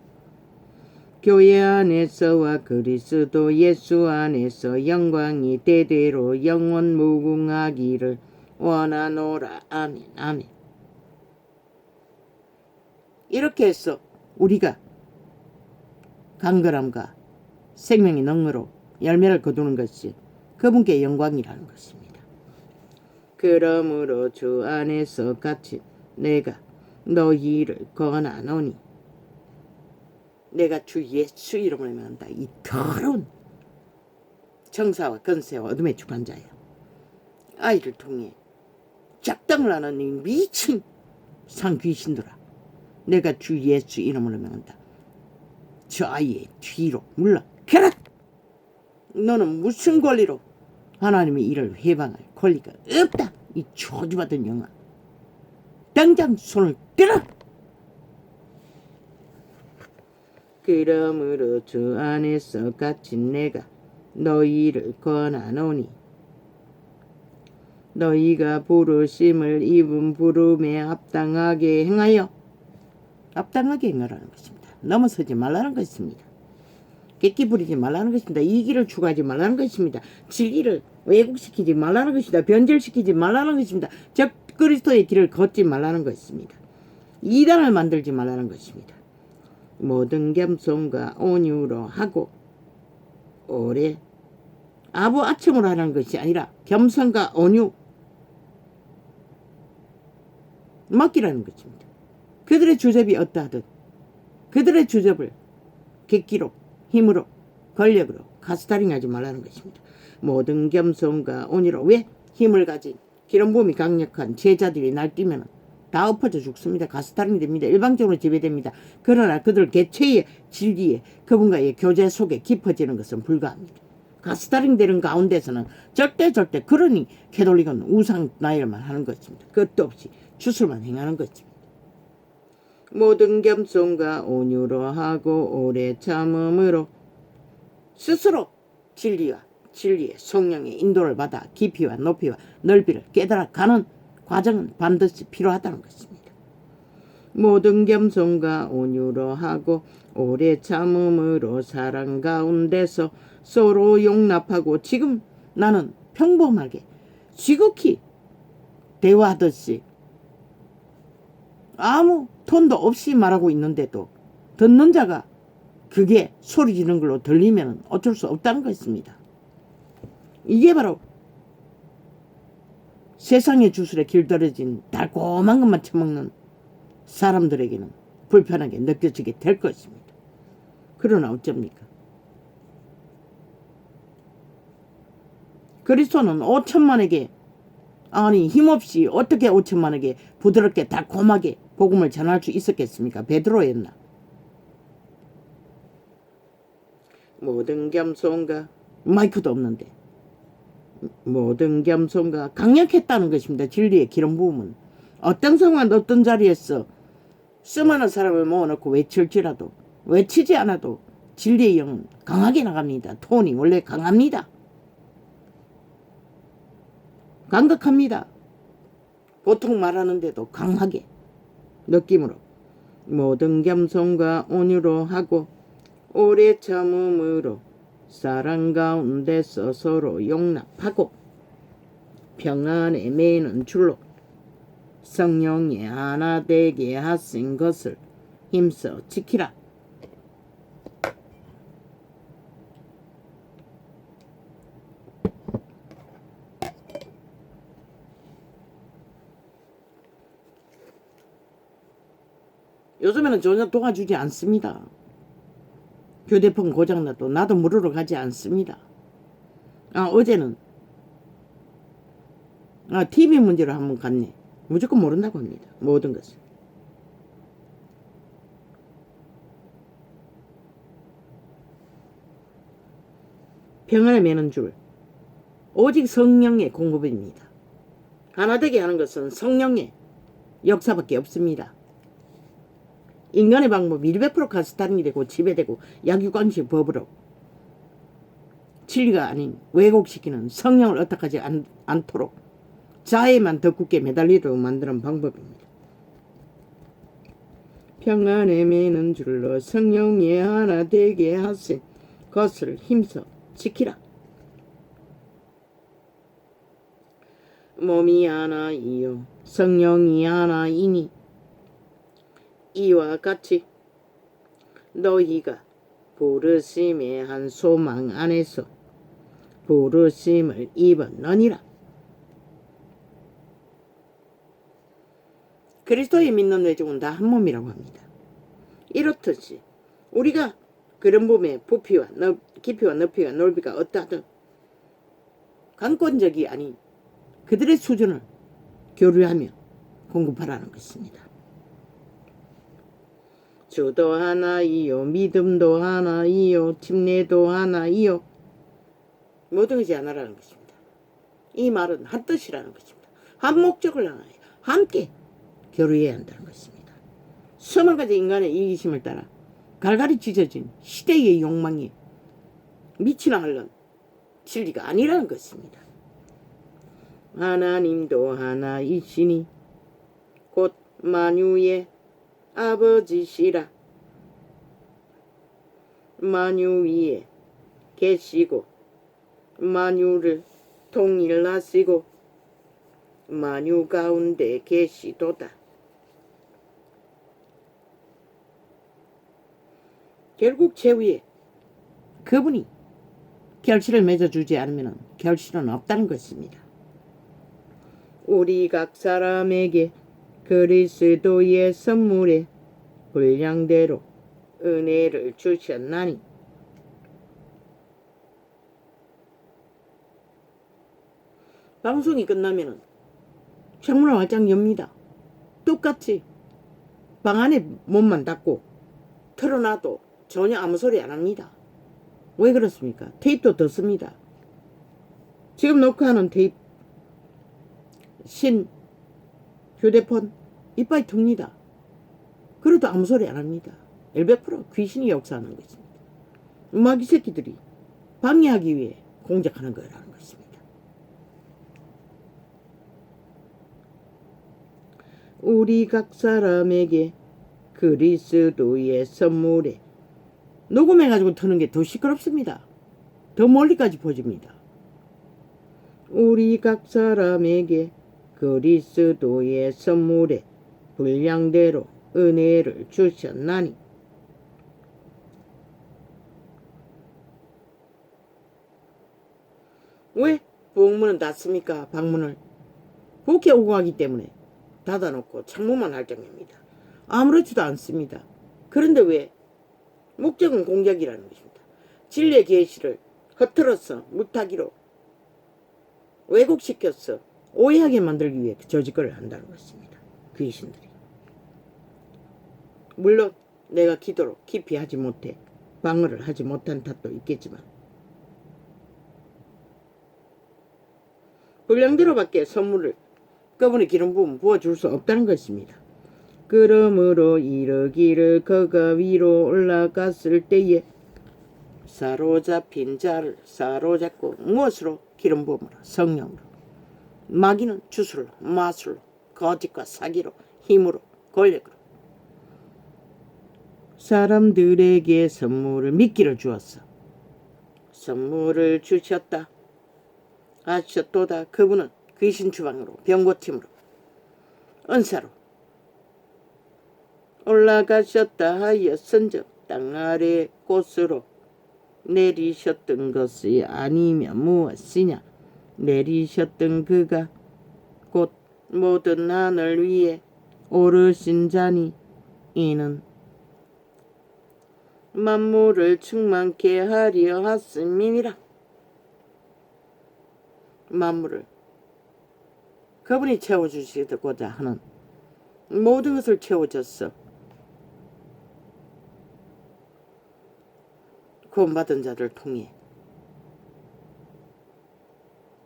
교회 안에서와 그리스도 예수 안에서 영광이 대대로 영원 무궁하기를 원하노라. 아멘. 아멘. 이렇게 해서 우리가 강건함과 생명의 능으로 열매를 거두는 것이 그분께 영광이라는 것입니다. 그러므로 주 안에서 같이 내가 너희를 권하노니. 내가 주 예수 이름을 명한다. 이 더러운 정사와 건세와 어둠의 주관자야. 아이를 통해 작당을 하는 이 미친 상귀신들아, 내가 주 예수 이름으로 명한다. 저 아이의 뒤로 물러가라. 너는 무슨 권리로 하나님의 일을 회방할 권리가 없다. 이 저주받은 영아, 당장 손을 떼라. 그러므로 주 안에서 같이 내가 너희를 권하노니 너희가 부르심을 입은 부름에 합당하게 행하여. 합당하게 행하라는 것입니다. 넘어서지 말라는 것입니다. 객기 부리지 말라는 것입니다. 이기를 추구하지 말라는 것입니다. 진리를 왜곡시키지 말라는 것입니다. 변질시키지 말라는 것입니다. 즉 그리스도의 길을 걷지 말라는 것입니다. 이단을 만들지 말라는 것입니다. 모든 겸손과 온유로 하고 오래 아부아첨으로 하는 것이 아니라 겸손과 온유 맡기라는 것입니다. 그들의 주접이 어떠하든 그들의 주접을 객기로, 힘으로, 권력으로 가스타링하지 말라는 것입니다. 모든 겸손과 온유로. 왜? 힘을 가진 기름 부음이 강력한 제자들이 날뛰면 다 엎어져 죽습니다. 가스타링이 됩니다. 일방적으로 지배됩니다. 그러나 그들 개체의 진리에 그분과의 교제 속에 깊어지는 것은 불가합니다. 가스타링 되는 가운데서는 절대 그러니 캐톨릭은 우상 나열만 하는 것입니다. 끝도 없이 주술만 행하는 것입니다. 모든 겸손과 온유로 하고 오래 참음으로 스스로 진리의 성령의 인도를 받아 깊이와 높이와 넓이를 깨달아가는 과정은 반드시 필요하다는 것입니다. 모든 겸손과 온유로 하고 오래 참음으로 사랑 가운데서 서로 용납하고 지금 나는 평범하게 지극히 대화하듯이 아무 톤도 없이 말하고 있는데도 듣는 자가 그게 소리 지르는 걸로 들리면 어쩔 수 없다는 것입니다. 이게 바로 세상의 주술에 길들여진 달콤한 것만 처먹는 사람들에게는 불편하게 느껴지게 될 것입니다. 그러나 어쩝니까? 그리스도는 5천만에게 아니 힘없이 어떻게 5천만에게 부드럽게 달콤하게 복음을 전할 수 있었겠습니까? 베드로였나? 모든 겸손과 마이크도 없는데 모든 겸손과 강력했다는 것입니다. 진리의 기름 부음은 어떤 상황 어떤 자리에서 수많은 사람을 모아놓고 외칠지라도 외치지 않아도 진리의 영은 강하게 나갑니다. 톤이 원래 강합니다. 강력합니다. 보통 말하는데도 강하게 느낌으로 모든 겸손과 온유로 하고 오래 참음으로 사랑 가운데서 서로 용납하고 평안에 매는 줄로 성령이 하나 되게 하신 것을 힘써 지키라. 요즘에는 전혀 도와주지 않습니다. 휴대폰 고장나도 나도 물으러 가지 않습니다. 어제는 TV 문제로 한번 갔네. 무조건 모른다고 합니다. 모든 것을. 평안을 매는 줄 오직 성령의 공급입니다. 하나 되게 하는 것은 성령의 역사밖에 없습니다. 인간의 방법이 100% 가스타링이 되고 지배되고 약육강식 법으로 진리가 아닌 왜곡시키는 성령을 어떡하지 않도록 자에만 더 굳게 매달리도록 만드는 방법입니다. 평안에 매는 줄로 성령이 하나 되게 하신 것을 힘써 지키라. 몸이 하나이요 성령이 하나이니 이와 같이 너희가 부르심의 한 소망 안에서 부르심을 입었느니라. 그리스도에 믿는 외종은 다 한 몸이라고 합니다. 이렇듯이 우리가 그런 몸의 부피와 깊이와 높이와 넓이가 어떠하든 강권적이 아닌 그들의 수준을 교류하며 공급하라는 것입니다. 주도 하나이요 믿음도 하나이요 침례도 하나이요 모든 것이 하나라는 것입니다. 이 말은 한 뜻이라는 것입니다. 한 목적을 향하여 함께 교류해야 한다는 것입니다. 수만 가지 인간의 이기심을 따라 갈갈이 찢어진 시대의 욕망이 미치나 하는 진리가 아니라는 것입니다. 하나님도 하나이시니 곧 만유의 아버지시라. 만유 위에 계시고 만유를 통일하시고 만유 가운데 계시도다. 결국 최후에 그분이 결실을 맺어주지 않으면 결실은 없다는 것입니다. 우리 각 사람에게 그리스도의 선물에 분량대로 은혜를 주셨나니 방송이 끝나면 창문을 활짝 엽니다. 또 똑같이 방 안에 몸만 닫고 틀어놔도 전혀 아무 소리 안 합니다. 왜 그렇습니까? 테이프도 듣습니다. 지금 녹화하는 테이프 신 휴대폰 이빨이 틉니다. 그래도 아무 소리 안 합니다. 100% 귀신이 역사하는 것입니다. 마귀 새끼들이 방해하기 위해 공작하는 거라는 것입니다. 우리 각 사람에게 그리스도의 선물에 녹음해가지고 트는 게 더 시끄럽습니다. 더 멀리까지 퍼집니다. 우리 각 사람에게 그리스도의 선물에 분량대로 은혜를 주셨나니 왜 부엌문은 닫습니까? 방문을 부엌에 오고 가기 때문에 닫아놓고 창문만 할정입니다. 아무렇지도 않습니다. 그런데 왜? 목적은 공격이라는 것입니다. 진리의 계시를 흐트러서 물타기로 왜곡시켰어 오해하게 만들기 위해 저 짓거리를 한다는 것입니다. 귀신들이. 물론 내가 기도로 깊이 하지 못해 방어를 하지 못한 탓도 있겠지만 분량대로밖에 선물을 그분의 기름 부음 부어줄 수 없다는 것입니다. 그러므로 이르기를 그가 위로 올라갔을 때에 사로잡힌 자를 사로잡고 무엇으로? 기름 부음으로 성령으로. 마귀는 주술로 마술로 거짓과 사기로 힘으로 권력으로 사람들에게 선물을 미끼를 주었어. 선물을 주셨다. 아셨도다. 그분은 귀신 추방으로 병고침으로 은사로 올라가셨다 하였은즉 땅 아래 꽃으로 내리셨던 것이 아니면 무엇이냐. 내리셨던 그가 곧 모든 하늘 위에 오르신 자니 이는 만물을 충만케 하려 하심이니라. 만물을 그분이 채워주시고자 하는 모든 것을 채워줬어. 구원받은 자를 통해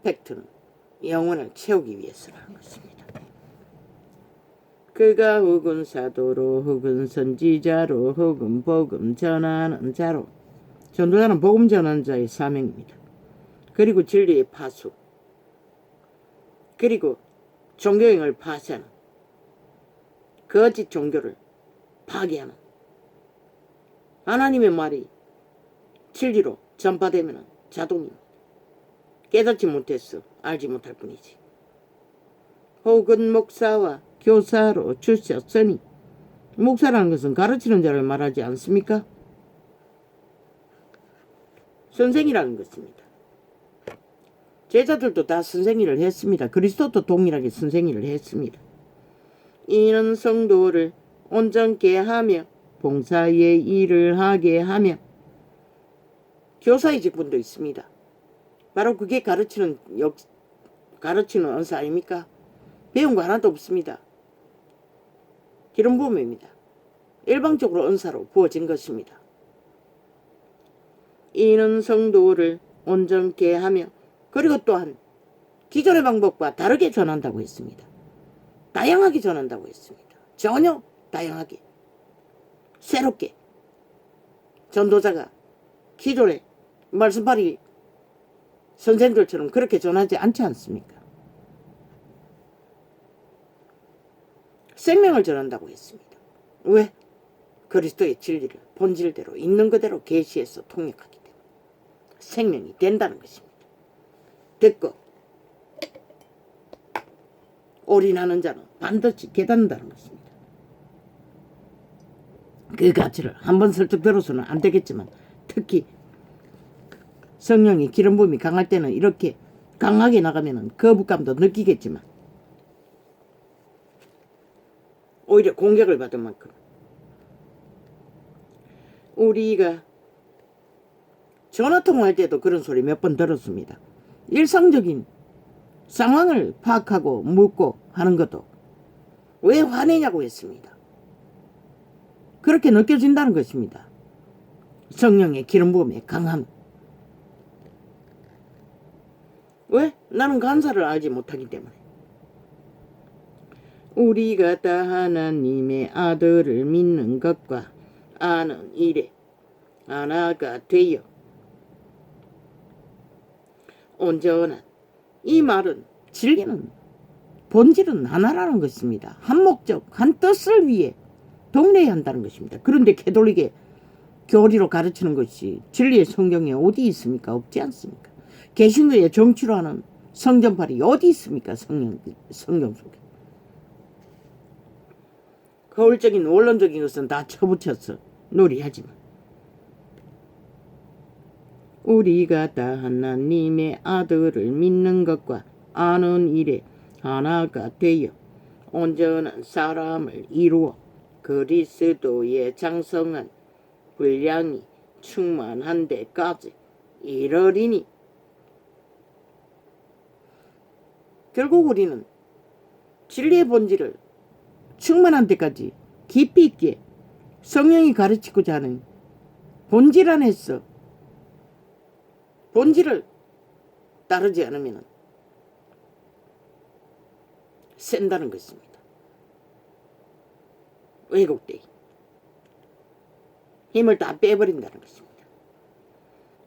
팩트는 영혼을 채우기 위해서라는 것입니다. 그가 혹은 사도로 혹은 선지자로 혹은 복음 전하는 자로 전도자는 복음 전하는 자의 사명입니다. 그리고 진리의 파수 그리고 종교행을 파쇄하는 거짓 종교를 파괴하는 하나님의 말이 진리로 전파되면 자동입니다. 깨닫지 못했어. 알지 못할 뿐이지. 혹은 목사와 교사로 주셨으니 목사라는 것은 가르치는 자를 말하지 않습니까? 선생이라는 것입니다. 제자들도 다 선생일을 했습니다. 그리스도도 동일하게 선생일을 했습니다. 이는 성도를 온전케 하며 봉사의 일을 하게 하며 교사의 직분도 있습니다. 바로 그게 가르치는 은사 아닙니까? 배운 거 하나도 없습니다. 기름 부음입니다. 일방적으로 은사로 부어진 것입니다. 이는 성도를 온전케 하며 그리고 또한 기존의 방법과 다르게 전한다고 했습니다. 다양하게 전한다고 했습니다. 전혀 다양하게 새롭게 전도자가 기존의 말씀팔이 선생들처럼 그렇게 전하지 않지 않습니까? 생명을 전한다고 했습니다. 왜? 그리스도의 진리를 본질대로 있는 그대로 계시해서 통역하기 때문에 생명이 된다는 것입니다. 듣고 올인하는 자는 반드시 깨닫는다는 것입니다. 그 가치를 한번 슬쩍 들어서는 안 되겠지만 특히 성령이 기름 부음이 강할 때는 이렇게 강하게 나가면 거부감도 느끼겠지만 오히려 공격을 받은 만큼 우리가 전화통화할 때도 그런 소리 몇 번 들었습니다. 일상적인 상황을 파악하고 묻고 하는 것도 왜 화내냐고 했습니다. 그렇게 느껴진다는 것입니다. 성령의 기름 부음의 강함. 왜? 나는 간사를 알지 못하기 때문에. 우리가 다 하나님의 아들을 믿는 것과 아는 일에 하나가 되어 온전한, 이 말은 진리는 본질은 하나라는 것입니다. 한 목적, 한 뜻을 위해 동래야 한다는 것입니다. 그런데 캐톨릭의 교리로 가르치는 것이 진리의 성경에 어디 있습니까? 없지 않습니까? 개신교의 정치로 하는 성전팔이 어디 있습니까? 성경 속에. 거울적인 원론적인 것은 다 쳐붙여서 놀이하지만 우리가 다 하나님의 아들을 믿는 것과 아는 일에 하나가 되어 온전한 사람을 이루어 그리스도의 장성한 분량이 충만한 데까지 이르리니. 결국 우리는 진리의 본질을 충만한 데까지 깊이 있게 성령이 가르치고자 하는 본질 안에서 본질을 따르지 않으면 센다는 것입니다. 왜곡되이 힘을 다 빼버린다는 것입니다.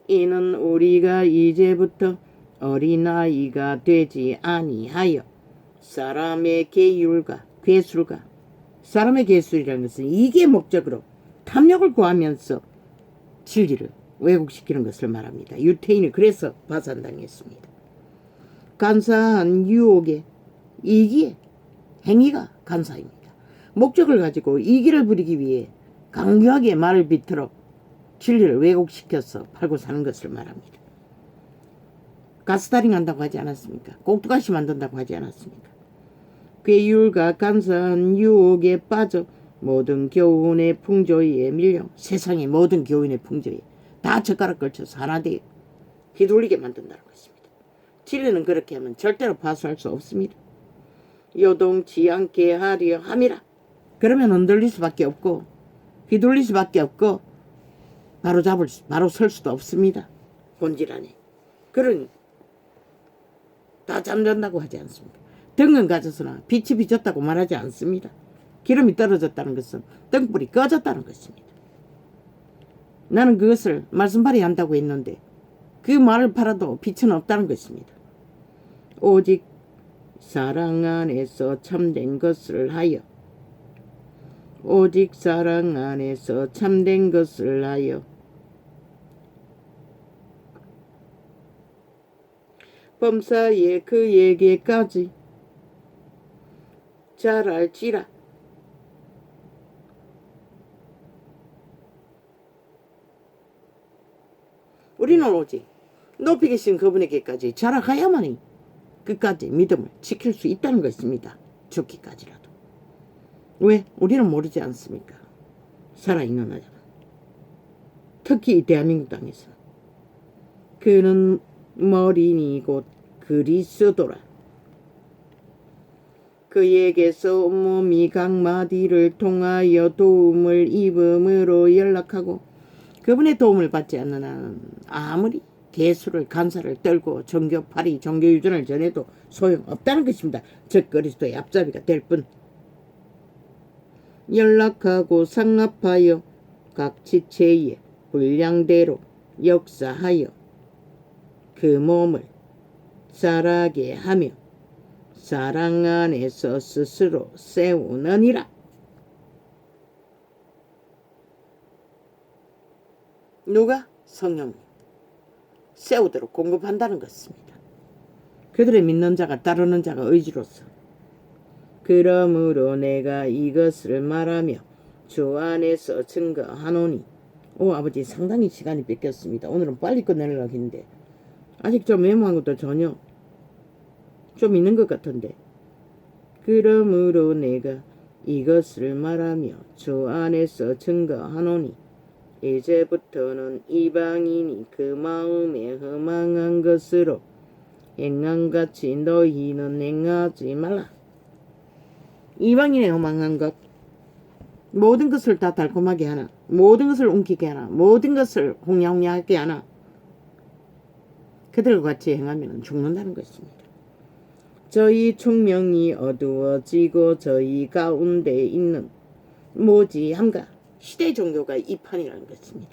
이는 우리가 이제부터 어린아이가 되지 아니하여 사람의 계율과 괴술과, 사람의 괴술이라는 것은 이게 목적으로 탐욕을 구하면서 진리를 왜곡시키는 것을 말합니다. 유태인이 그래서 파산당했습니다. 간사한 유혹에 이기에 행위가 간사입니다. 목적을 가지고 이기를 부리기 위해 강교하게 말을 비틀어 진리를 왜곡시켜서 팔고 사는 것을 말합니다. 가스다링 한다고 하지 않았습니까? 꼭두가시 만든다고 하지 않았습니까? 괴율과 간사한 유혹에 빠져 모든 교훈의 풍조에 밀려 세상의 모든 교훈의 풍조에 다 젓가락 걸쳐서 하나 되어 휘둘리게 만든다는 것입니다. 진리는 그렇게 하면 절대로 파수할 수 없습니다. 요동치 않게 하려 함이라. 그러면 흔들릴 수밖에 없고 휘둘릴 수밖에 없고 바로 설 수도 없습니다. 본질 안에. 그러니 다 잠잔다고 하지 않습니까? 등은 가졌으나 빛이 비쳤다고 말하지 않습니다. 기름이 떨어졌다는 것은 등불이 꺼졌다는 것입니다. 나는 그것을 말씀팔이 한다고 했는데 그 말을 팔아도 빛은 없다는 것입니다. 오직 사랑 안에서 참된 것을 하여, 오직 사랑 안에서 참된 것을 하여 범사에 그에게까지 잘할지라. 우리는 오직 높이 계신 그분에게까지 자라가야만이 끝까지 믿음을 지킬 수 있다는 것입니다. 죽기까지라도. 왜? 우리는 모르지 않습니까? 살아있는 하자는. 특히 이 대한민국 땅에서 그는 머리니 곧 그리스도라. 그에게서 온몸이 각마디를 통하여 도움을 입음으로 연락하고, 그분의 도움을 받지 않는 한은 아무리 개수를 간사를 떨고 종교팔이 종교유전을 전해도 소용없다는 것입니다. 즉 그리스도의 앞잡이가 될 뿐. 연락하고 상합하여 각 지체의 분량대로 역사하여 그 몸을 자라게 하며 사랑 안에서 스스로 세우느니라. 누가? 성령님. 세우도록 공급한다는 것입니다. 그들의 믿는 자가 따르는 자가 의지로서. 그러므로 내가 이것을 말하며 주 안에서 증거하노니. 오 아버지, 상당히 시간이 뺏겼습니다. 오늘은 빨리 끝내려고 했는데 아직 좀 메모한 것도 전혀 좀 있는 것 같은데. 그러므로 내가 이것을 말하며 주 안에서 증거하노니 이제부터는 이방인이 그 마음에 허망한 것으로 행함같이 너희는 행하지 말라. 이방인의 허망한 것, 모든 것을 다 달콤하게 하나, 모든 것을 웅키게 하나, 모든 것을 홍야홍야하게 하나, 그들과 같이 행하면 죽는다는 것입니다. 저희 총명이 어두워지고 저희 가운데 있는 모지함과 시대 종교가 이 판이라는 것입니다.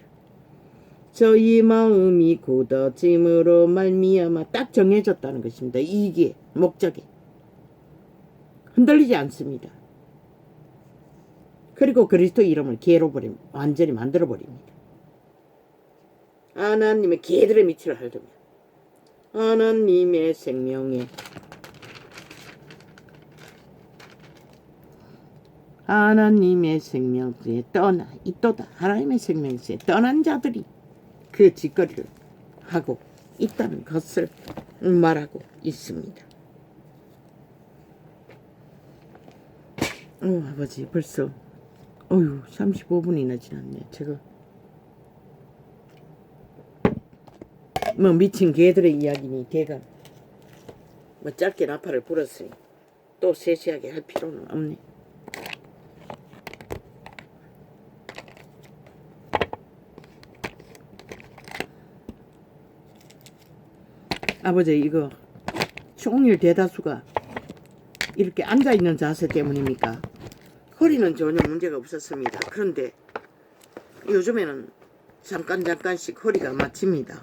저희 마음이 굳어짐으로 말미암아 딱 정해졌다는 것입니다. 이게 목적이 흔들리지 않습니다. 그리고 그리스도 이름을 개로 버립니다. 완전히 만들어 버립니다. 하나님의 개들의 밑을 핥으며 하나님의 생명에 하나님의 생명에 떠나 있도다. 하나님의 생명에 떠난 자들이 그 짓거리를 하고 있다는 것을 말하고 있습니다. 아버지 벌써 35분이나 지났네. 제가 뭐 미친 개들의 이야기니 개가 뭐 짧게 나팔을 불었으니 또 세세하게 할 필요는 없네. 아버지 이거 총일 대다수가 이렇게 앉아있는 자세 때문입니까? 허리는 전혀 문제가 없었습니다. 그런데 요즘에는 잠깐씩 허리가 맞춥니다.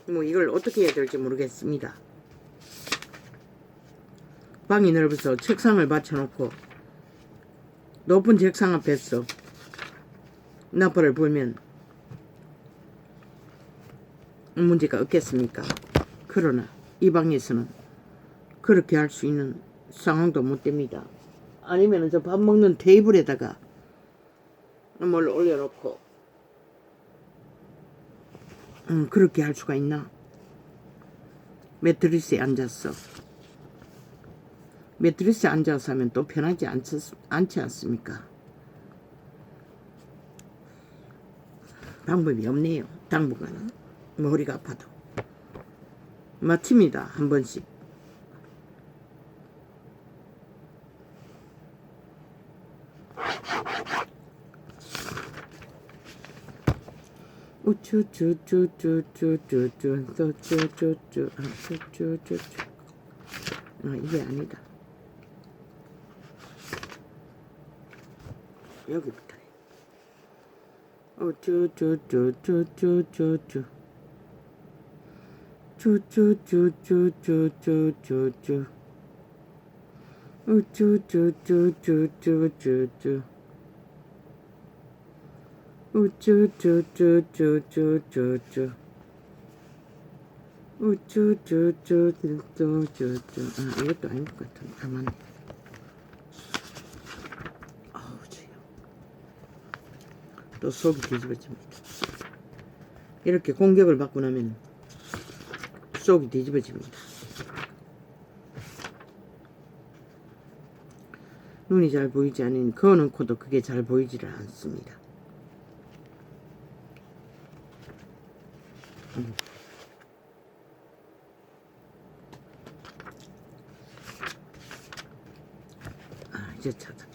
뭐 이걸 어떻게 해야 될지 모르겠습니다. 방이 넓어서 책상을 받쳐놓고 높은 책상 앞에서 나팔을 불면 문제가 없겠습니까? 그러나 이 방에서는 그렇게 할 수 있는 상황도 못 됩니다. 아니면 저 밥 먹는 테이블에다가 뭘 올려놓고 그렇게 할 수가 있나? 매트리스에 앉아서 하면 또 편하지 않지 않습니까? 방법이 없네요. 당분간은 머리가 아파도 마칩니다. 한 번씩. 이게 아니다. 여기부터 해. 이것도 아닌 것 같은데. 가만히. 또 속이 뒤집어집니다. 이렇게 공격을 받고 나면 속이 뒤집어집니다. 눈이 잘 보이지 않은 거는 코도 그게 잘 보이지를 않습니다. 이제 찾았다.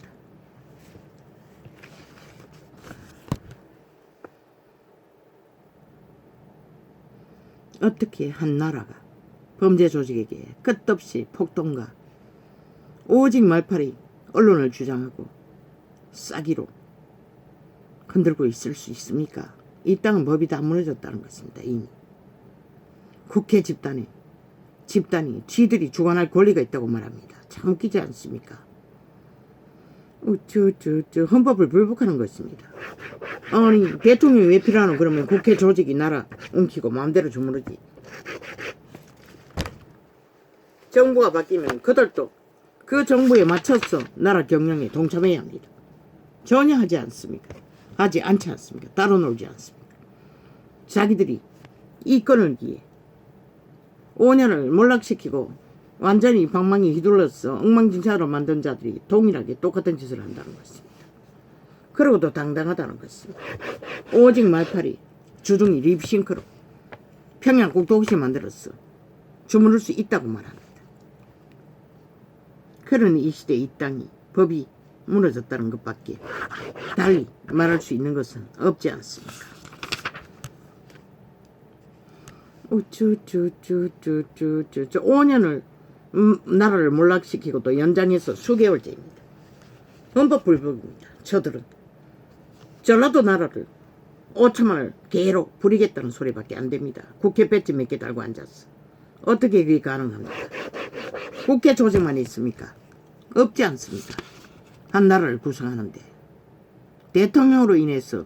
어떻게 한 나라가 범죄 조직에게 끝없이 폭동과 오직 말팔이 언론을 주장하고 싸기로 흔들고 있을 수 있습니까? 이 땅은 법이 다 무너졌다는 것입니다. 이미 국회 집단이 쥐들이 주관할 권리가 있다고 말합니다. 참 웃기지 않습니까? 헌법을 불복하는 것입니다. 아니 대통령이 왜 필요하노? 그러면 국회 조직이 나라 옮기고 마음대로 주무르지. 정부가 바뀌면 그들도 그 정부에 맞춰서 나라 경영에 동참해야 합니다. 전혀 하지 않습니까? 하지 않지 않습니까? 따로 놀지 않습니까? 자기들이 이권을 위해 5년을 몰락시키고 완전히 방망이 휘둘러서 엉망진창으로 만든 자들이 동일하게 똑같은 짓을 한다는 것입니다. 그러고도 당당하다는 것입니다. 오직 말팔이 주둥이 립싱크로 평양국도시 만들어서 주무를 수 있다고 말합니다. 그러니 이 시대 이 땅이 법이 무너졌다는 것밖에 달리 말할 수 있는 것은 없지 않습니까? 우쭈쭈쭈쭈쭈쭈 5년을 나라를 몰락시키고 또 연장해서 수개월째입니다. 헌법불복입니다. 저들은 전라도 나라를 5천만을 개로 부리겠다는 소리밖에 안 됩니다. 국회 배지 몇 개 달고 앉았어. 어떻게 그게 가능합니까? 국회 조직만 있습니까? 없지 않습니까? 한 나라를 구성하는데 대통령으로 인해서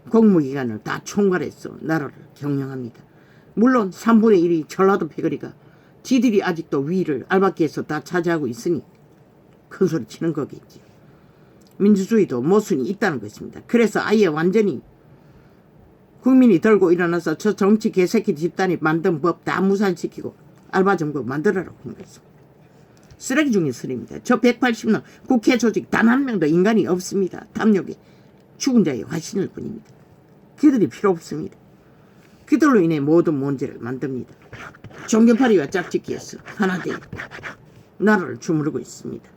공무기관을 다 총괄해서 나라를 경영합니다. 물론 3분의 1이 전라도 패거리가 지들이 아직도 위를 알박기에서 다 차지하고 있으니 큰 소리 치는 거겠지. 민주주의도 모순이 있다는 것입니다. 그래서 아예 완전히 국민이 들고 일어나서 저 정치 개새끼 집단이 만든 법 다 무산시키고 알바 정부 만들어라고 한 것입니다. 쓰레기 중에 쓰레기입니다. 저 180년 국회 조직 단 한 명도 인간이 없습니다. 탐욕에 죽은 자의 화신일 뿐입니다. 그들이 필요 없습니다. 그들로 인해 모든 문제를 만듭니다. 종교파리와 짝짓기에서 하나 되어 나라를 주무르고 있습니다.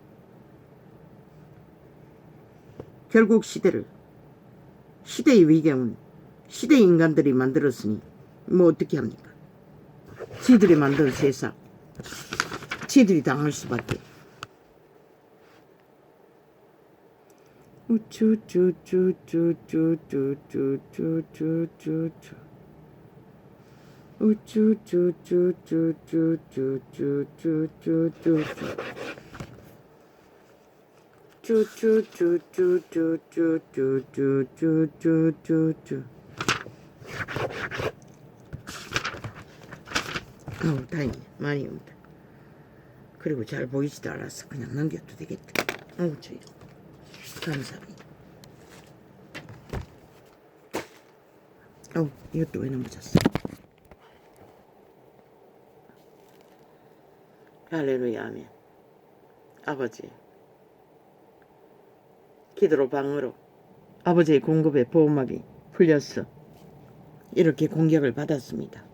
결국 시대의 위경은 시대의 인간들이 만들었으니 뭐 어떻게 합니까? 지들이 만든 세상 지들이 당할 수밖에. 우쭈쭈쭈쭈쭈쭈쭈쭈쭈쭈 우쭈쭈쭈쭈쭈쭈쭈쭈쭈쭈쭈 쭈쭈쭈쭈쭈쭈쭈쭈쭈쭈쭈쭈. 아우 다행이네. 많이 옵니다. 그리고 잘 보이지도 않아서 그냥 넘겨도 되겠다. 아우 저요. 감사합니다. 아우 이것도 왜 넘어졌어. 할렐루야 아멘. 아버지 기도로 방으로 아버지의 공급에 보호막이 풀렸어. 이렇게 공격을 받았습니다.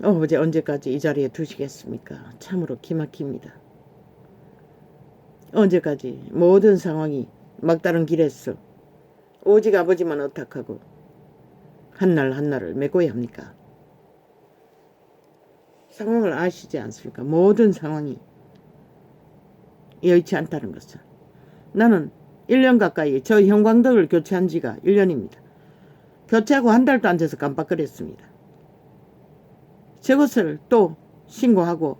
아버지 언제까지 이 자리에 두시겠습니까? 참으로 기막힙니다. 언제까지 모든 상황이 막다른 길에서 오직 아버지만 의탁하고 한날 한날을 메꿔야 합니까? 상황을 아시지 않습니까? 모든 상황이 여의치 않다는 것은. 나는 1년 가까이 저 형광등을 교체한 지가 1년입니다. 교체하고 한 달도 안 돼서 깜빡거렸습니다. 저것을 또 신고하고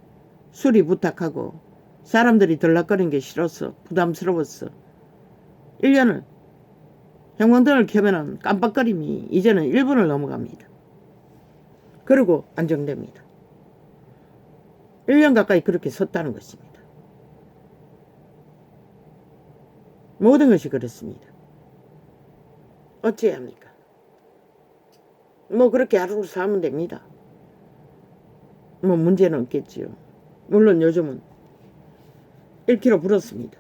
수리 부탁하고 사람들이 들락거리는 게 싫어서 부담스러웠어. 1년을 형광등을 켜면은 깜빡거림이 이제는 1분을 넘어갑니다. 그리고 안정됩니다. 1년 가까이 그렇게 섰다는 것입니다. 모든 것이 그렇습니다. 어찌해야 합니까? 뭐 그렇게 하루를 사면 됩니다. 뭐 문제는 없겠지요. 물론 요즘은 1kg 불었습니다.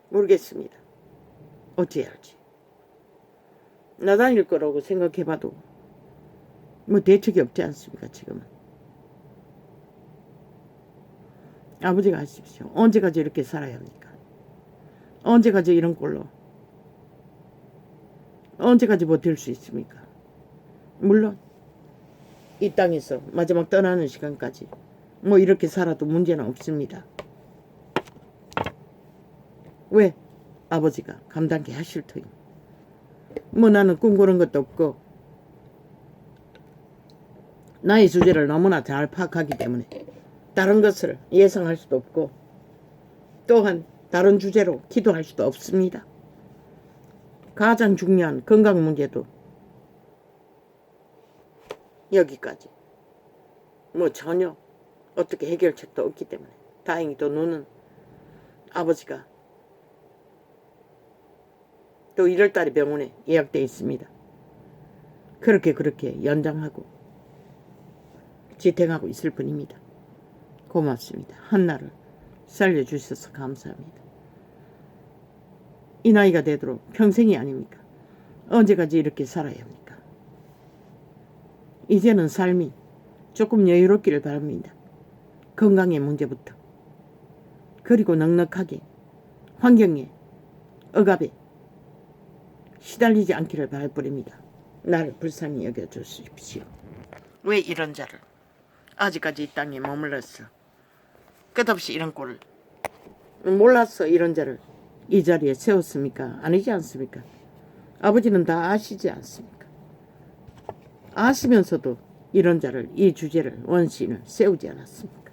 모르겠습니다. 어찌해야 할지. 나다닐 거라고 생각해봐도 뭐 대책이 없지 않습니까 지금은. 아버지가 하십시오. 언제까지 이렇게 살아야 합니까? 언제까지 이런 꼴로 언제까지 버틸 수 있습니까? 물론 이 땅에서 마지막 떠나는 시간까지 뭐 이렇게 살아도 문제는 없습니다. 왜? 아버지가 감당케 하실 터임. 뭐 나는 꿈꾸는 것도 없고 나의 주제를 너무나 잘 파악하기 때문에 다른 것을 예상할 수도 없고 또한 다른 주제로 기도할 수도 없습니다. 가장 중요한 건강 문제도 여기까지 뭐 전혀 어떻게 해결책도 없기 때문에 다행히도 눈은 아버지가 또 1월달에 병원에 예약되어 있습니다. 그렇게 연장하고 지탱하고 있을 뿐입니다. 고맙습니다. 한나를 살려주셔서 감사합니다. 이 나이가 되도록 평생이 아닙니까? 언제까지 이렇게 살아야 합니까? 이제는 삶이 조금 여유롭기를 바랍니다. 건강의 문제부터. 그리고 넉넉하게 환경에 억압에 시달리지 않기를 바랄 뿐입니다. 나를 불쌍히 여겨주십시오. 왜 이런 자를 아직까지 이 땅에 머물렀어? 끝없이 이런 꼴을 몰랐어. 이런 자를 이 자리에 세웠습니까? 아니지 않습니까? 아버지는 다 아시지 않습니까? 아시면서도 이런 자를, 이 주제를, 원신을 세우지 않았습니까?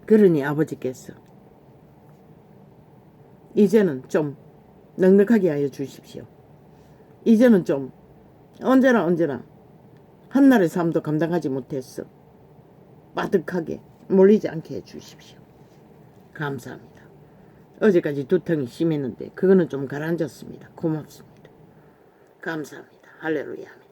그러니 아버지께서 이제는 좀 넉넉하게 하여 주십시오. 이제는 좀 언제나 한날의 삶도 감당하지 못했어. 빠득하게 몰리지 않게 해주십시오. 감사합니다. 어제까지 두통이 심했는데 그거는 좀 가라앉았습니다. 고맙습니다. 감사합니다. 할렐루야.